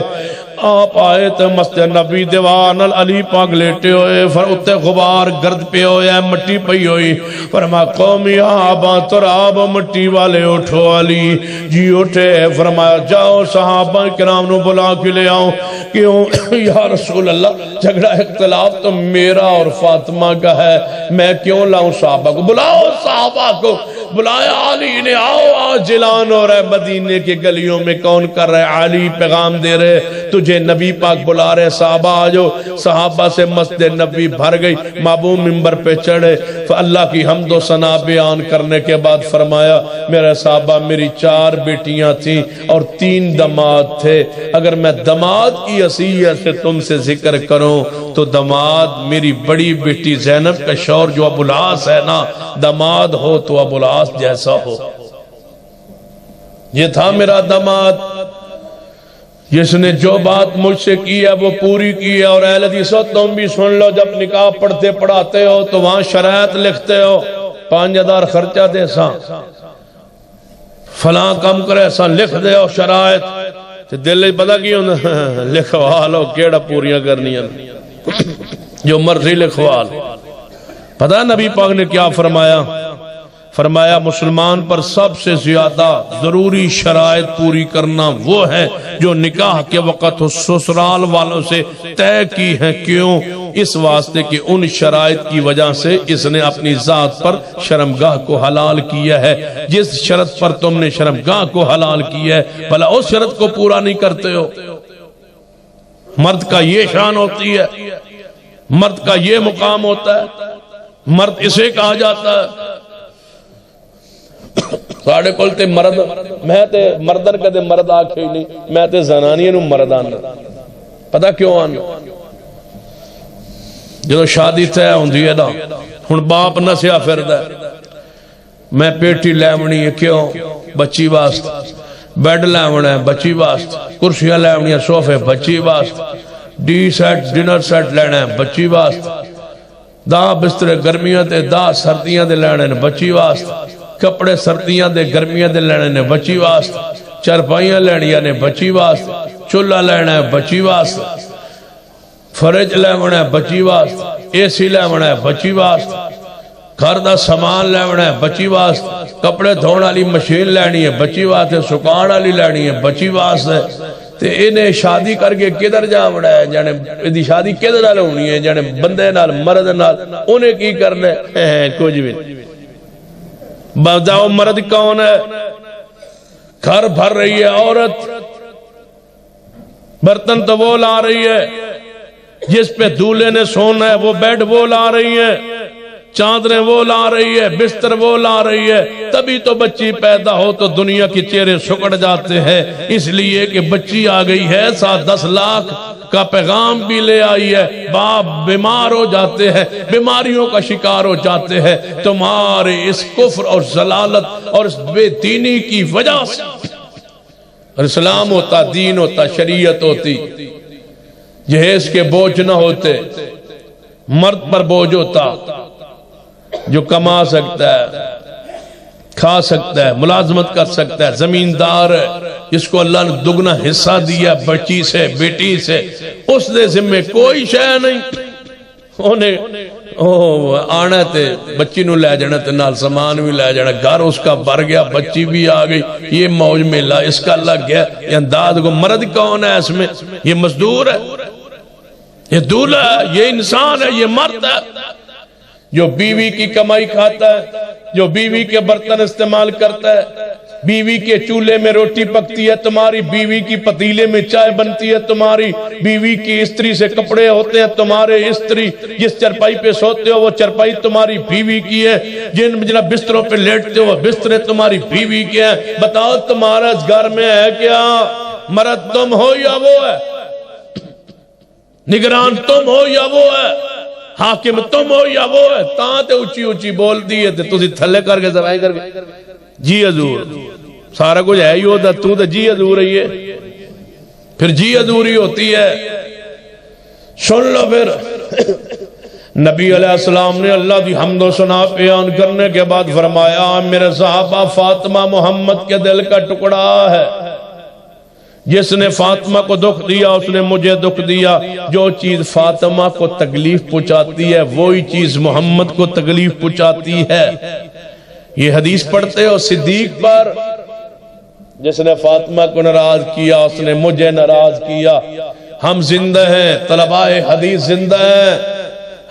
آپ آئے تو مسجد نبی دیوان علی پاک لیٹے ہوئے، اتے غبار گرد پہ ہوئے، مٹی پئی ہوئی۔ فرمایا قومی آبا تراب، مٹی والے اٹھو علی جی اٹھے۔ فرمایا جاؤ صحابہ کرام نو بلا کے لے آؤ۔ کیوں یا رسول اللہ؟ جھگڑا اختلاف تو میرا اور فاطمہ کا ہے، میں کیوں لاؤں صحابہ کو؟ بلاؤ صحابہ کو۔ بلایا علی نے، آؤ آج جلان ہو رہا ہے مدینے کی گلیوں میں، کون کر رہے؟ علی پیغام دے رہے تجھے نبی پاک بلا رہے، صحابہ آجو۔ صحابہ سے مسجد نبی بھر گئی، محبوب منبر پہ چڑھے، اللہ کی حمد و ثنا بیان کرنے کے بعد فرمایا میرے صحابہ میری 4 بیٹیاں تھیں اور 3 دماد تھے، اگر میں دماد کی حیثیت سے تم سے ذکر کروں تو دماد میری بڑی بیٹی زینب کا شوہر جو ابو العاص ہے نا، دماد ہو تو ابو العاص جیسا ہو۔ یہ تھا میرا دماد، جس نے جو بات مجھ سے کی ہے وہ پوری کی ہے۔ اور اہل حدیث تم بھی سن لو، جب نکاح پڑھتے پڑھاتے ہو تو وہاں شرائط لکھتے ہو، 5000 خرچہ دے سا، فلاں کم کرے سا، لکھ دے ہو شرائط۔ دل پتہ کی ہونا لکھوا لو، کیڑا پوریاں کرنی ہیں، جو مرضی لکھوا لو۔ پتہ نبی پاک نے کیا فرمایا؟ فرمایا مسلمان پر سب سے زیادہ ضروری شرائط پوری کرنا وہ ہے جو نکاح کے وقت سسرال والوں سے طے کی ہیں۔ کیوں؟ اس واسطے کہ ان شرائط کی وجہ سے اس نے اپنی ذات پر شرمگاہ کو حلال کیا ہے۔ جس شرط پر تم نے شرمگاہ کو حلال کیا ہے، بھلا اس شرط کو پورا نہیں کرتے ہو۔ مرد کا یہ شان ہوتی ہے، مرد کا یہ مقام ہوتا ہے، مرد اسے کہا جاتا ہے۔ ساڑھے کل تے مرد، میں تے مردن کدے مرد آکھے ہی نہیں، میں تے زنانیاں نو مرد آنا۔ پتہ کیوں آنا؟ جدو شادی تے ہوندی ہے نا، ہن باپ نسیا پھردا ہے، میں پیٹی لیونی ہے، کیوں؟ بچی واسطے، بیڈ لیونا ہے بچی واسطے، کرسیاں لیونی ہے، صوفے بچی واسطے، ڈی سیٹ ڈنر سیٹ لینا ہے بچی واسطے، دا بسترے گرمیاں تے دا سردیاں دے لینے نے بچی واسطے، کپڑے سردیاں دے گرمیاں دے لینے نے بچی واسطے، چرپائیاں لینیاں نے بچی واسطے، چولہا لینا ہے بچی واسطے، فرج لینا ہے بچی واسطے، اے سی لینا ہے بچی واسطے، گھر دا سامان لینا ہے بچی واسطے، کپڑے دھونے والی مشین لینی ہے بچی واسطے، سکان والی لینی ہے بچی واسطے۔ تے انہیں شادی کر کے کدھر جا بڑا ہے؟ جانے دی شادی کدھر نال ہونی ہے؟ جانے بندے نال، مرد نال، انہیں کی کرنے کچھ بھی بتاؤ مرد کون ہے؟ گھر بھر رہی ہے عورت، برتن تو وہ لا رہی ہے، جس پہ دولہے نے سونا ہے وہ بیڈ وہ لا رہی ہے، چادریں وہ لا رہی ہے، بستر وہ لا رہی ہے، تبھی تو بچی پیدا ہو تو دنیا کی چہرے سکڑ جاتے ہیں، اس لیے کہ بچی آ گئی ہے 7-10 لاکھ کا پیغام بھی لے آئی ہے، باپ بیمار ہو جاتے ہیں، بیماریوں کا شکار ہو جاتے ہیں تمہارے اس کفر اور ضلالت اور اس بے دینی کی وجہ سے۔ اسلام ہوتا، دین ہوتا، شریعت ہوتی، جہیز کے بوجھ نہ ہوتے، مرد پر بوجھ ہوتا جو کما سکتا ہے، کھا سکتا ہے، ملازمت کر سکتا ہے، زمیندار ہے، جس کو اللہ نے دگنا حصہ دیا بچی سے، بیٹی سے، اس نے ذمہ کوئی شے نہیں، انہیں آنا تے بچی نو لے جانا تے نال سامان بھی لے جانا، گھر اس کا بھر گیا، بچی بھی آ گئی، یہ موج میلہ اس کا لگ گیا، یہ انداز کو مرد کون ہے اس میں؟ یہ مزدور ہے، یہ دولہا ہے، یہ انسان ہے، یہ مرد ہے جو بیوی کی کمائی کھاتا ہے، جو بیوی کے برتن استعمال کرتا ہے، بیوی کے چولہے میں روٹی پکتی ہے تمہاری، بیوی کی پتیلے میں چائے بنتی ہے تمہاری، بیوی کی استری سے کپڑے ہوتے ہیں تمہارے، استری جس چرپائی پہ سوتے ہو وہ چرپائی تمہاری بیوی کی ہے، جن بستروں پہ لیٹتے ہو وہ بستریں تمہاری بیوی کے ہیں۔ بتاؤ تمہارا اس گھر میں ہے کیا؟ مرد تم ہو یا وہ ہے؟ نگران تم ہو یا وہ ہے؟ حاکم تم ہو یا وہ ہے؟ تاں تے اچھی اچھی بول دیئے تے تُسی تھلے کر کے زبائی کر کے جی حضور، سارا کچھ ہے ہی ہوتا، تو تے جی حضور رہی ہے، پھر جی حضوری ہوتی ہے۔ سن لو پھر نبی علیہ السلام نے اللہ دی حمد و ثنا بیان کرنے کے بعد فرمایا میرے صحابہ فاطمہ محمد کے دل کا ٹکڑا ہے، جس نے فاطمہ کو دکھ دیا اس نے مجھے دکھ دیا، جو چیز فاطمہ کو تکلیف پہنچاتی ہے وہی چیز محمد کو تکلیف پہنچاتی ہے۔ یہ حدیث پڑھتے ہو صدیق پر، جس نے فاطمہ کو ناراض کیا اس نے مجھے ناراض کیا۔ ہم زندہ ہیں، طلباء حدیث زندہ ہیں،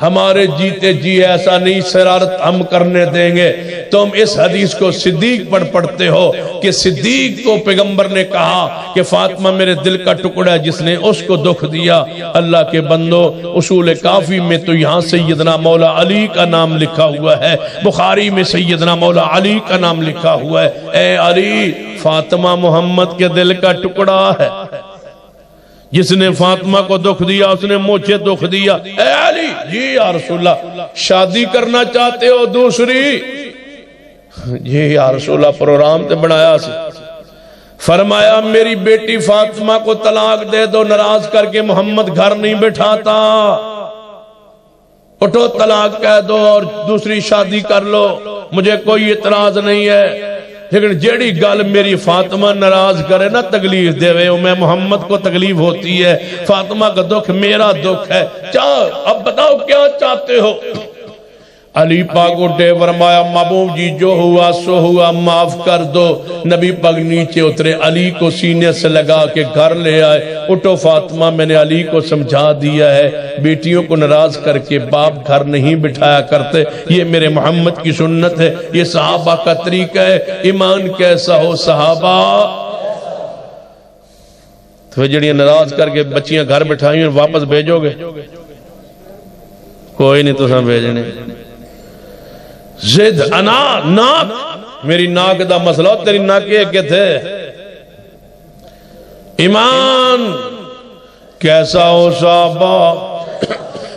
ہمارے جیتے جی ایسا نہیں شرارت ہم کرنے دیں گے۔ تم اس حدیث کو صدیق پر پڑھتے ہو کہ صدیق کو پیغمبر نے کہا کہ فاطمہ میرے دل کا ٹکڑا ہے، جس نے اس کو دکھ دیا۔ اللہ کے بندو، اصول کافی میں تو یہاں سیدنا مولا علی کا نام لکھا ہوا ہے، بخاری میں سیدنا مولا علی کا نام لکھا ہوا ہے۔ اے علی، فاطمہ محمد کے دل کا ٹکڑا ہے، جس نے فاطمہ کو دکھ دیا اس نے مجھے دکھ دیا۔ اے علی، جی یا رسول اللہ، شادی کرنا چاہتے ہو دوسری؟ جی یا رسول اللہ، پروگرام تے بنایا سی۔ فرمایا میری بیٹی فاطمہ کو طلاق دے دو، ناراض کر کے محمد گھر نہیں بٹھاتا، اٹھو طلاق کہہ دو اور دوسری شادی کر لو، مجھے کوئی اعتراض نہیں ہے، لیکن جیڑی گل میری فاطمہ ناراض کرے نا، تکلیف دے وے، میں محمد کو تکلیف ہوتی ہے، فاطمہ کا دکھ میرا دکھ ہے۔ اب بتاؤ کیا چاہتے ہو؟ علی پاک اٹھے، فرمایا محبوب جی جو ہوا سو ہوا، معاف کر دو۔ نبی پاک نیچے اترے، علی کو سینے سے لگا کے گھر لے آئے۔ اٹھو فاطمہ، میں نے علی کو سمجھا دیا ہے، بیٹیوں کو ناراض کر کے باپ گھر نہیں بٹھایا کرتے، یہ میرے محمد کی سنت ہے، یہ صحابہ کا طریقہ ہے۔ ایمان کیسا ہو صحابہ؟ تو جڑیاں ناراض کر کے بچیاں گھر بٹھائیں واپس بھیجو گے؟ کوئی نہیں، تو سب بھیجنے۔ زد انا ناک، میری ناک دا مسئلہ، تیری ناکے کے تھے۔ ایمان کیسا ہو صحابہ؟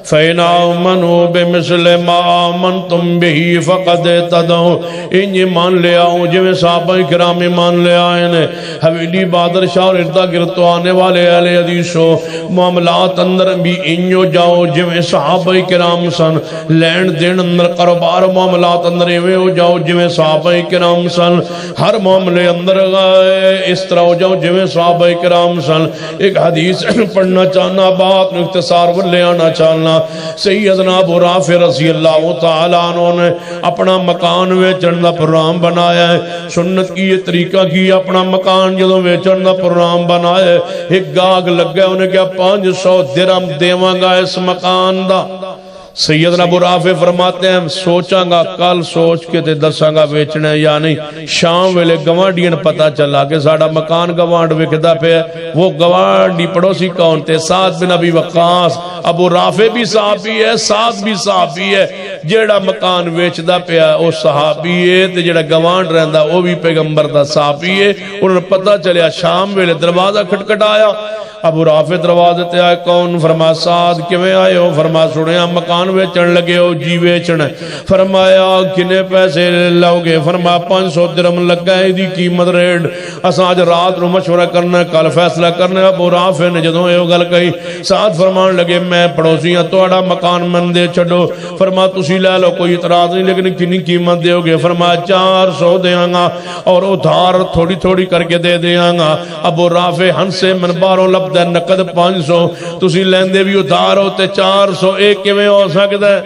فَإِنْ آمَنُوا بِمِثْلِ مَا آمَنْتُمْ بِهِ فَقَدْ اهْتَدَوْا۔ انجی مان لے آؤں جویں صحابہ کرام مان لے آئے نے۔ حویلی بادر شاہ اور اردا گرتو آنے والے اہل حدیث ہو، معاملات اندر بھی انجو جاؤ جویں صحابہ کرام سن، لین دین اندر کاروبار معاملات اندر ایویں ہو جاؤ جویں صحابہ کرام سن، ہر معاملے اندر اس طرح ہو جاؤ جویں صحابہ کرام سن۔ ایک حدیث پڑھنا چاہنا، بات اختصار پر لے آنا چاہنا۔ سیدنا ابو رافع رضی اللہ تعالیٰ عنہ نے اپنا مکان ویچن دا پروگرام بنایا ہے، سنت کی یہ طریقہ کی، اپنا مکان جدوں ویچن دا پروگرام بنایا ہے، ایک گاگ لگ گیا، انہیں کیا 500 درہم دیواں گا اس مکان دا۔ سیدنا ابو رافع فرماتے ہیں سوچاں گا، کل سوچ کے تے دساں گا بیچنا ہے یا نہیں۔ شام ویلے گوانڈین پتا چلا کہ ساڑا مکان گوانڈ وکدا پہ ہے۔ وہ گوانڈی پڑوسی کون تھے؟ سعد بن ابی وقاص۔ ابو رافع بھی صحابی ہے، سعد بھی صحابی ہے۔ جیڑا مکان ویچدا پیا او صحابی ہے تے جیڑا گوانڈ رہندا او بھی پیغمبر دا صحابی ہے. انہوں نے پتہ چلیا شام ویلے دروازہ کھٹکھٹایا. ابو رافع دروازے تے آئے. کون؟ فرمایا سعد. کیویں آئے ہو؟ فرمایا سنیا مکان ویچن لگے ہو. جی ویچنا. فرمایا کنے پیسے لاؤ گے؟ فرمایا 500 درہم لگا ہے دی قیمت ریٹ. اساں اج رات نو مشورہ کرنا کل فیصلہ کرنا. ابو رافع نے جدوں اے گل کہی سعد فرمان لگے میں پڑوسی ہاں تہاڈا مکان من دے چھڈو. فرمایا تسی لے لو کوئی اعتراض نہیں لیکن کنی قیمت دیو گے؟ فرمایا 400 دیاں گا اور ادھار تھوڑی تھوڑی کر کے دے دیاں گا. ابو رافع ہنسے من باہروں لب نقد 500 تسی لیندے بھی ادھار ہو تے 400 ایک کیویں ہو سکدا ہے؟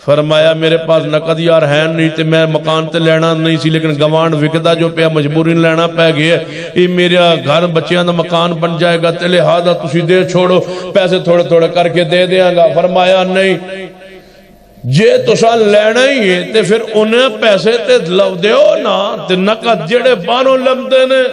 فرمایا میرے پاس نقد یار ہے نہیں تے میں مکان تے لینا نہیں سی لیکن گوانڈ وکدا جو پیا مجبوری لینا پہ گیا. یہ میرا گھر بچیاں دا مکان بن جائے گا تے لہذا تسی دے چھوڑو پیسے تھوڑے تھوڑے کر کے دے دیاں گا. فرمایا نہیں جے تساں لینا ہی ہے تے پھر انہیں پیسے تے لو دیو نا تے نقد جڑے باہروں لبدے نے.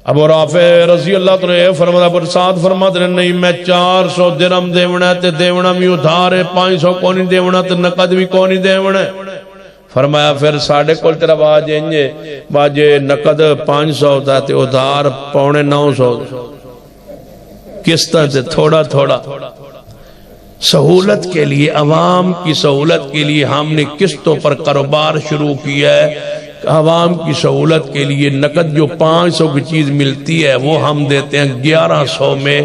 ابو رافع رضی اللہ تعالیٰ فرماتا ابو سعد فرماتے ہیں نہیں میں 400 درہم دیونا تے دیونا بھی ادھار ہے 500 کو نہیں دیونا تے نقد بھی کو نہیں دیونا. فرمایا پھر ساڑھے کول تیرا واجے واجے نقد 500 ہوتا تے ادھار 950 قسطیں تے تھوڑا تھوڑا. سہولت کے لیے عوام کی سہولت کے لیے ہم نے قسطوں پر کاروبار شروع کیا ہے. عوام کی سہولت کے لیے نقد جو 500 کی چیز ملتی ہے وہ ہم دیتے ہیں 1100 میں.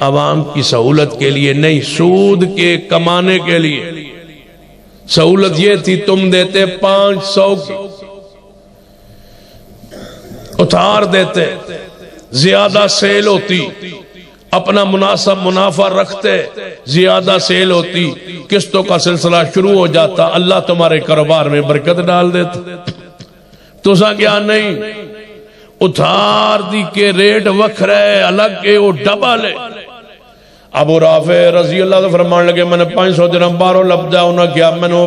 عوام کی سہولت کے لیے نہیں سود کے کمانے کے لیے. سہولت یہ تھی تم دیتے 500 کی اتھار دیتے زیادہ سیل ہوتی اپنا مناسب منافع رکھتے زیادہ سیل ہوتی قسطوں کا سلسلہ شروع ہو جاتا. اللہ تمہارے کاروبار میں برکت ڈال دیتا. تو سا کیا نہیں اتھار دی کے ریٹ وکھرے الگ کے وہ ڈبل ہے. ابو رافع رضی اللہ عنہ فرمان لگے میں نے 500 درہم باہروں لب جا انہاں کیا میں نے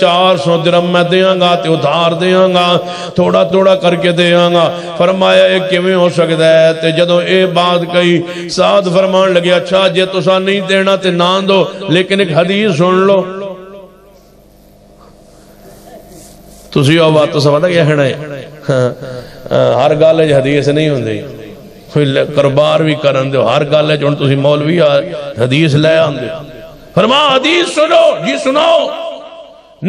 400 درہم میں دیاں گا تے ادھار دیاں گا تھوڑا تھوڑا کر کے دیاں گا. فرمایا ایک کیویں ہو سکتا ہے تے جدوں اے بات کہی سعد فرمان لگے اچھا جے تساں نہیں دینا تے نہ دو لیکن ایک حدیث سن لو. تسی او بات تو سمجھا کیا ہے ہر گل حدیث نہیں ہوندی کوئی کاروبار بھی کرن دے ہر گل ہے تسی مولوی حدیث لے آندے. فرمایا حدیث سنو جی سناؤ.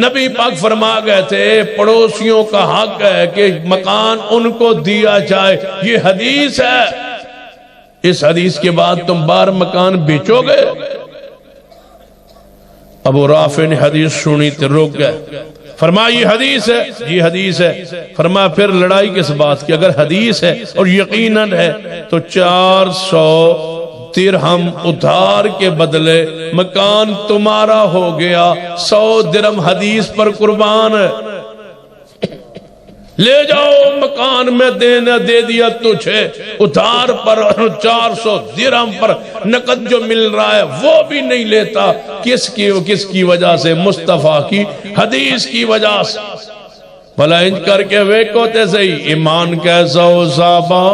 نبی پاک فرما گئے تھے پڑوسیوں کا حق ہے کہ مکان ان کو دیا جائے. یہ حدیث ہے. اس حدیث کے بعد تم باہر مکان بیچو گے؟ ابو رافع نے حدیث سنی تے رک گئے. فرمایا یہ حدیث ہے. یہ حدیث ہے. فرمایا پھر لڑائی کس بات کی؟ اگر حدیث ہے اور یقیناً ہے تو 400 درہم ادھار کے بدلے مکان تمہارا ہو گیا. 100 درہم حدیث پر قربان ہے. لے جاؤ مکان میں دینا دے دیا تجھے ادھار پر 400 درہم پر نقد جو مل رہا ہے وہ بھی نہیں لیتا. کس کی وجہ سے؟ مصطفیٰ کی حدیث کی وجہ سے. بھلا انج کر کے ویکو تے صحیح ایمان کیسا ہو صحابہ.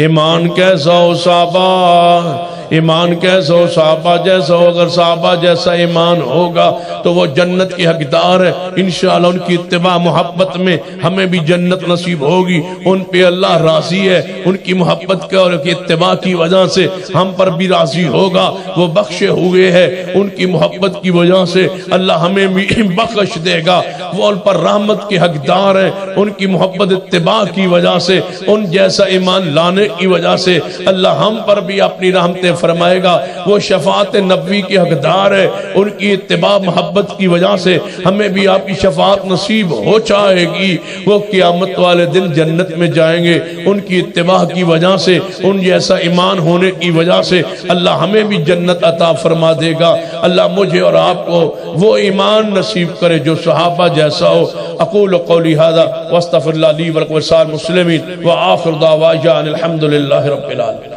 ایمان کیسا ہو صحابہ. ایمان کیسا ہو صحابہ جیسا ہو. اگر صحابہ جیسا ایمان ہوگا تو وہ جنت کی حقدار ہے. انشاءاللہ ان کی اتباع محبت میں ہمیں بھی جنت نصیب ہوگی. ان پہ اللہ راضی ہے. ان کی محبت کے اور اتباع کی وجہ سے ہم پر بھی راضی ہوگا. وہ بخشے ہوئے ہیں. ان کی محبت کی وجہ سے اللہ ہمیں بھی بخش دے گا. وہ ان پر رحمت کے حقدار ہیں. ان کی محبت اتباع کی وجہ سے ان جیسا ایمان لانے کی وجہ سے اللہ ہم پر بھی اپنی رحمتیں فرمائے گا. وہ شفاعت نبی کی حقدار ہے. ان کی اتباع محبت کی وجہ سے ہمیں بھی آپ کی شفاعت نصیب ہو جائے گی. وہ قیامت والے دن جنت میں جائیں گے. ان کی اتباع کی وجہ سے ان جیسا ایمان ہونے کی وجہ سے اللہ ہمیں بھی جنت عطا فرما دے گا. اللہ مجھے اور آپ کو وہ ایمان نصیب کرے جو صحابہ جیسا ہو. اقول قولی ھذا واستغفر اللہ لی ولکم ولسائر المسلمین وآخر دعوانا الحمدللہ رب العالمین.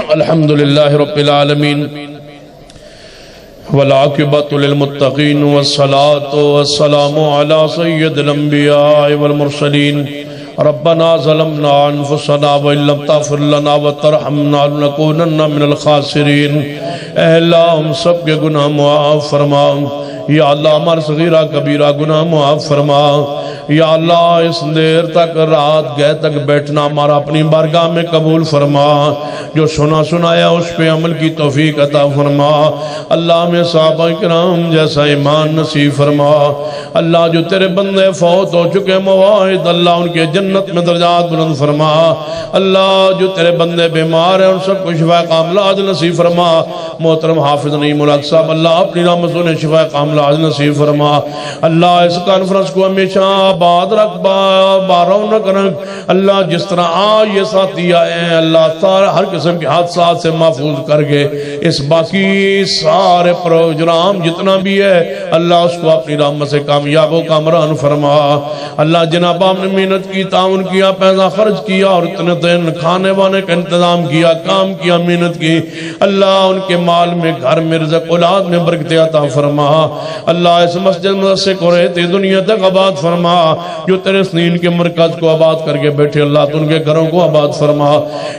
الحمدللہ رب العالمین والعاقبۃ للمتقین والصلاة والسلام علی سید الانبیاء والمرسلین. ربنا ظلمنا انفسنا وان لم تغفر لنا وترحمنا لنكونن من الخاسرین. اے اللہ ہم سب کے گناہ معاف فرما، یا اللہ ہمارا صغیرہ کبیرہ گناہ معاف فرما، یا اللہ اس دیر تک رات گئے تک بیٹھنا ہمارا اپنی بارگاہ میں قبول فرما، جو سنا سنایا اس پہ عمل کی توفیق عطا فرما، اللہ میں صحابہ کرام جیسا ایمان نصیب فرما، اللہ جو تیرے بندے فوت ہو چکے مواحد اللہ ان کے جنت میں درجات بلند فرما، اللہ جو تیرے بندے بیمار ہیں ان سب کو شفا کاملہ نصیب فرما، محترم حافظ نعیم الحق صاحب اللہ اپنی رحمت سے شفا کاملہ نصیب فرما، اللہ اس کانفرنس کو ہمیشہ آباد رکھ بارونق رکھ، اللہ جس طرح آج یہ ساتھی آئے ہیں اللہ ہر قسم کے حادثات سے محفوظ کر کے اس باقی سارے پروگرام جتنا بھی ہے اللہ اس کو اپنی رحمت سے کامیاب و کامران فرما، اللہ جناب آپ نے محنت کی، تعاون کیا، پیسہ خرچ کیا اور اتنے دن کھانے وانے کا انتظام کیا، کام کیا، محنت کی، اللہ ان کے مال میں گھر میں رزق اولاد میں برکت عطا فرما، اللہ اس مسجد مدرسے کو رہتے دنیا تک آباد فرما، جو تیرے سنین کے مرکز کو آباد کر کے بیٹھے اللہ تو ان کے گھروں کو آباد فرما،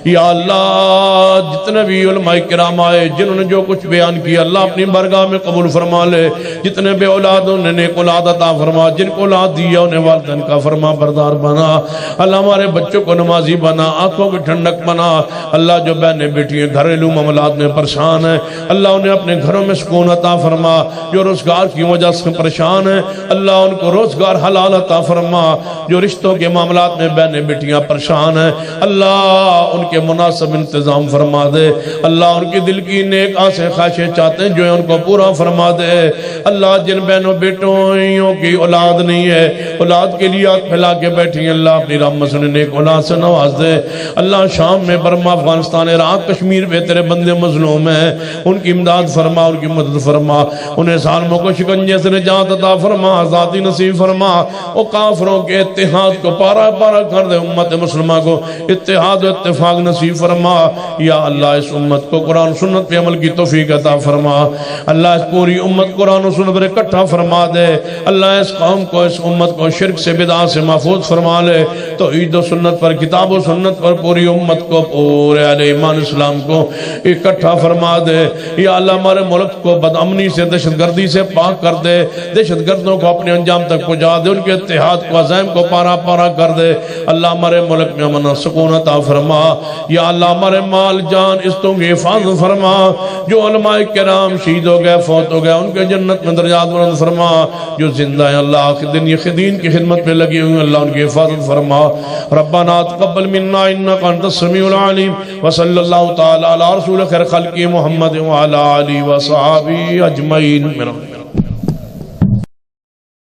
یا اللہ جتنے بھی علماء کرام آئے جنہوں نے جو کچھ بیان کیا اللہ اپنی بارگاہ میں قبول فرما لے، جتنے بے اولاد انہیں نیک اولاد عطا فرما، جن کو اولاد دیا انہیں والدین کا فرما بردار بنا، اللہ ہمارے بچوں کو نمازی بنا، آنکھوں کی ٹھنڈک بنا، اللہ جو بہنیں بیٹی ہیں گھریلو معاملات میں پریشان ہیں اللہ انہیں اپنے گھروں میں سکون عطا فرما، جو روزگار کی وجہ سے پریشان ہیں اللہ ان کو روزگار حلال عطا فرما، جو رشتوں کے معاملات میں بہنیں بیٹیاں پریشان ہیں اللہ ان کے مناسب انتظام فرما دے، اللہ ان کی دل کی نیک آسیں خواہشیں چاہتے ہیں جو ان کو پورا فرما دے، اللہ جن بہنوں بیٹوں کی اولاد نہیں ہے اولاد کے لیے ہاتھ پھیلا کے بیٹھی ہیں اللہ اپنی رحمت سے نیک اولاد سے نواز دے، اللہ شام میں برما افغانستان عراق کشمیر پہ تیرے بندے مظلوم ہیں ان کی امداد فرما، ان کی مدد فرما، انہیں ظالموں کو شکنجے سے نجات عطا فرما، آزادی نصیب فرما، وہ کافروں کے اتحاد کو پارا پارا کر دے، امت مسلمہ کو اتحاد و اتفاق نصیب فرما، یا اللہ اس امت کو قرآن سنت پہ عمل کی توفیق عطا فرما، اللہ اس پوری امت قرآن و سنت پر اکٹھا فرما دے، اللہ اس قوم کو اس امت کو شرک سے بدعات سے محفوظ فرما لے، توحید و سنت پر کتاب و سنت پر پوری امت کو پورے اہل ایمان اسلام کو اکٹھا فرما دے، یا اللہ ہمارے ملک کو بدامنی سے دہشت گردی سے پاک کر دے، دہشت گردوں کو اپنے انجام تک پہنچا دے، ان کے اتحاد کو عزائم کو پارا پارا کر دے، اللہ ہمارے ملک میں امن و سکون عطا فرما، یا اللہ ہمارے مال جان عزتوں کی حفاظت فرما، جو علماء کرام شہید ہو گئے فوت ہو گئے ان کے جنت میں درجات بلند فرما، جو زندہ ہیں اللہ آخر دن یہ خدین کی خدمت پہ لگی ہوئی اللہ ان کی حفاظت فرما، ربنا تقبل منا انک انت السمیع العلیم، وصلی اللہ تعالی علی رسول خیر خلق محمد وعلی آلہ وصحبہ اجمعین۔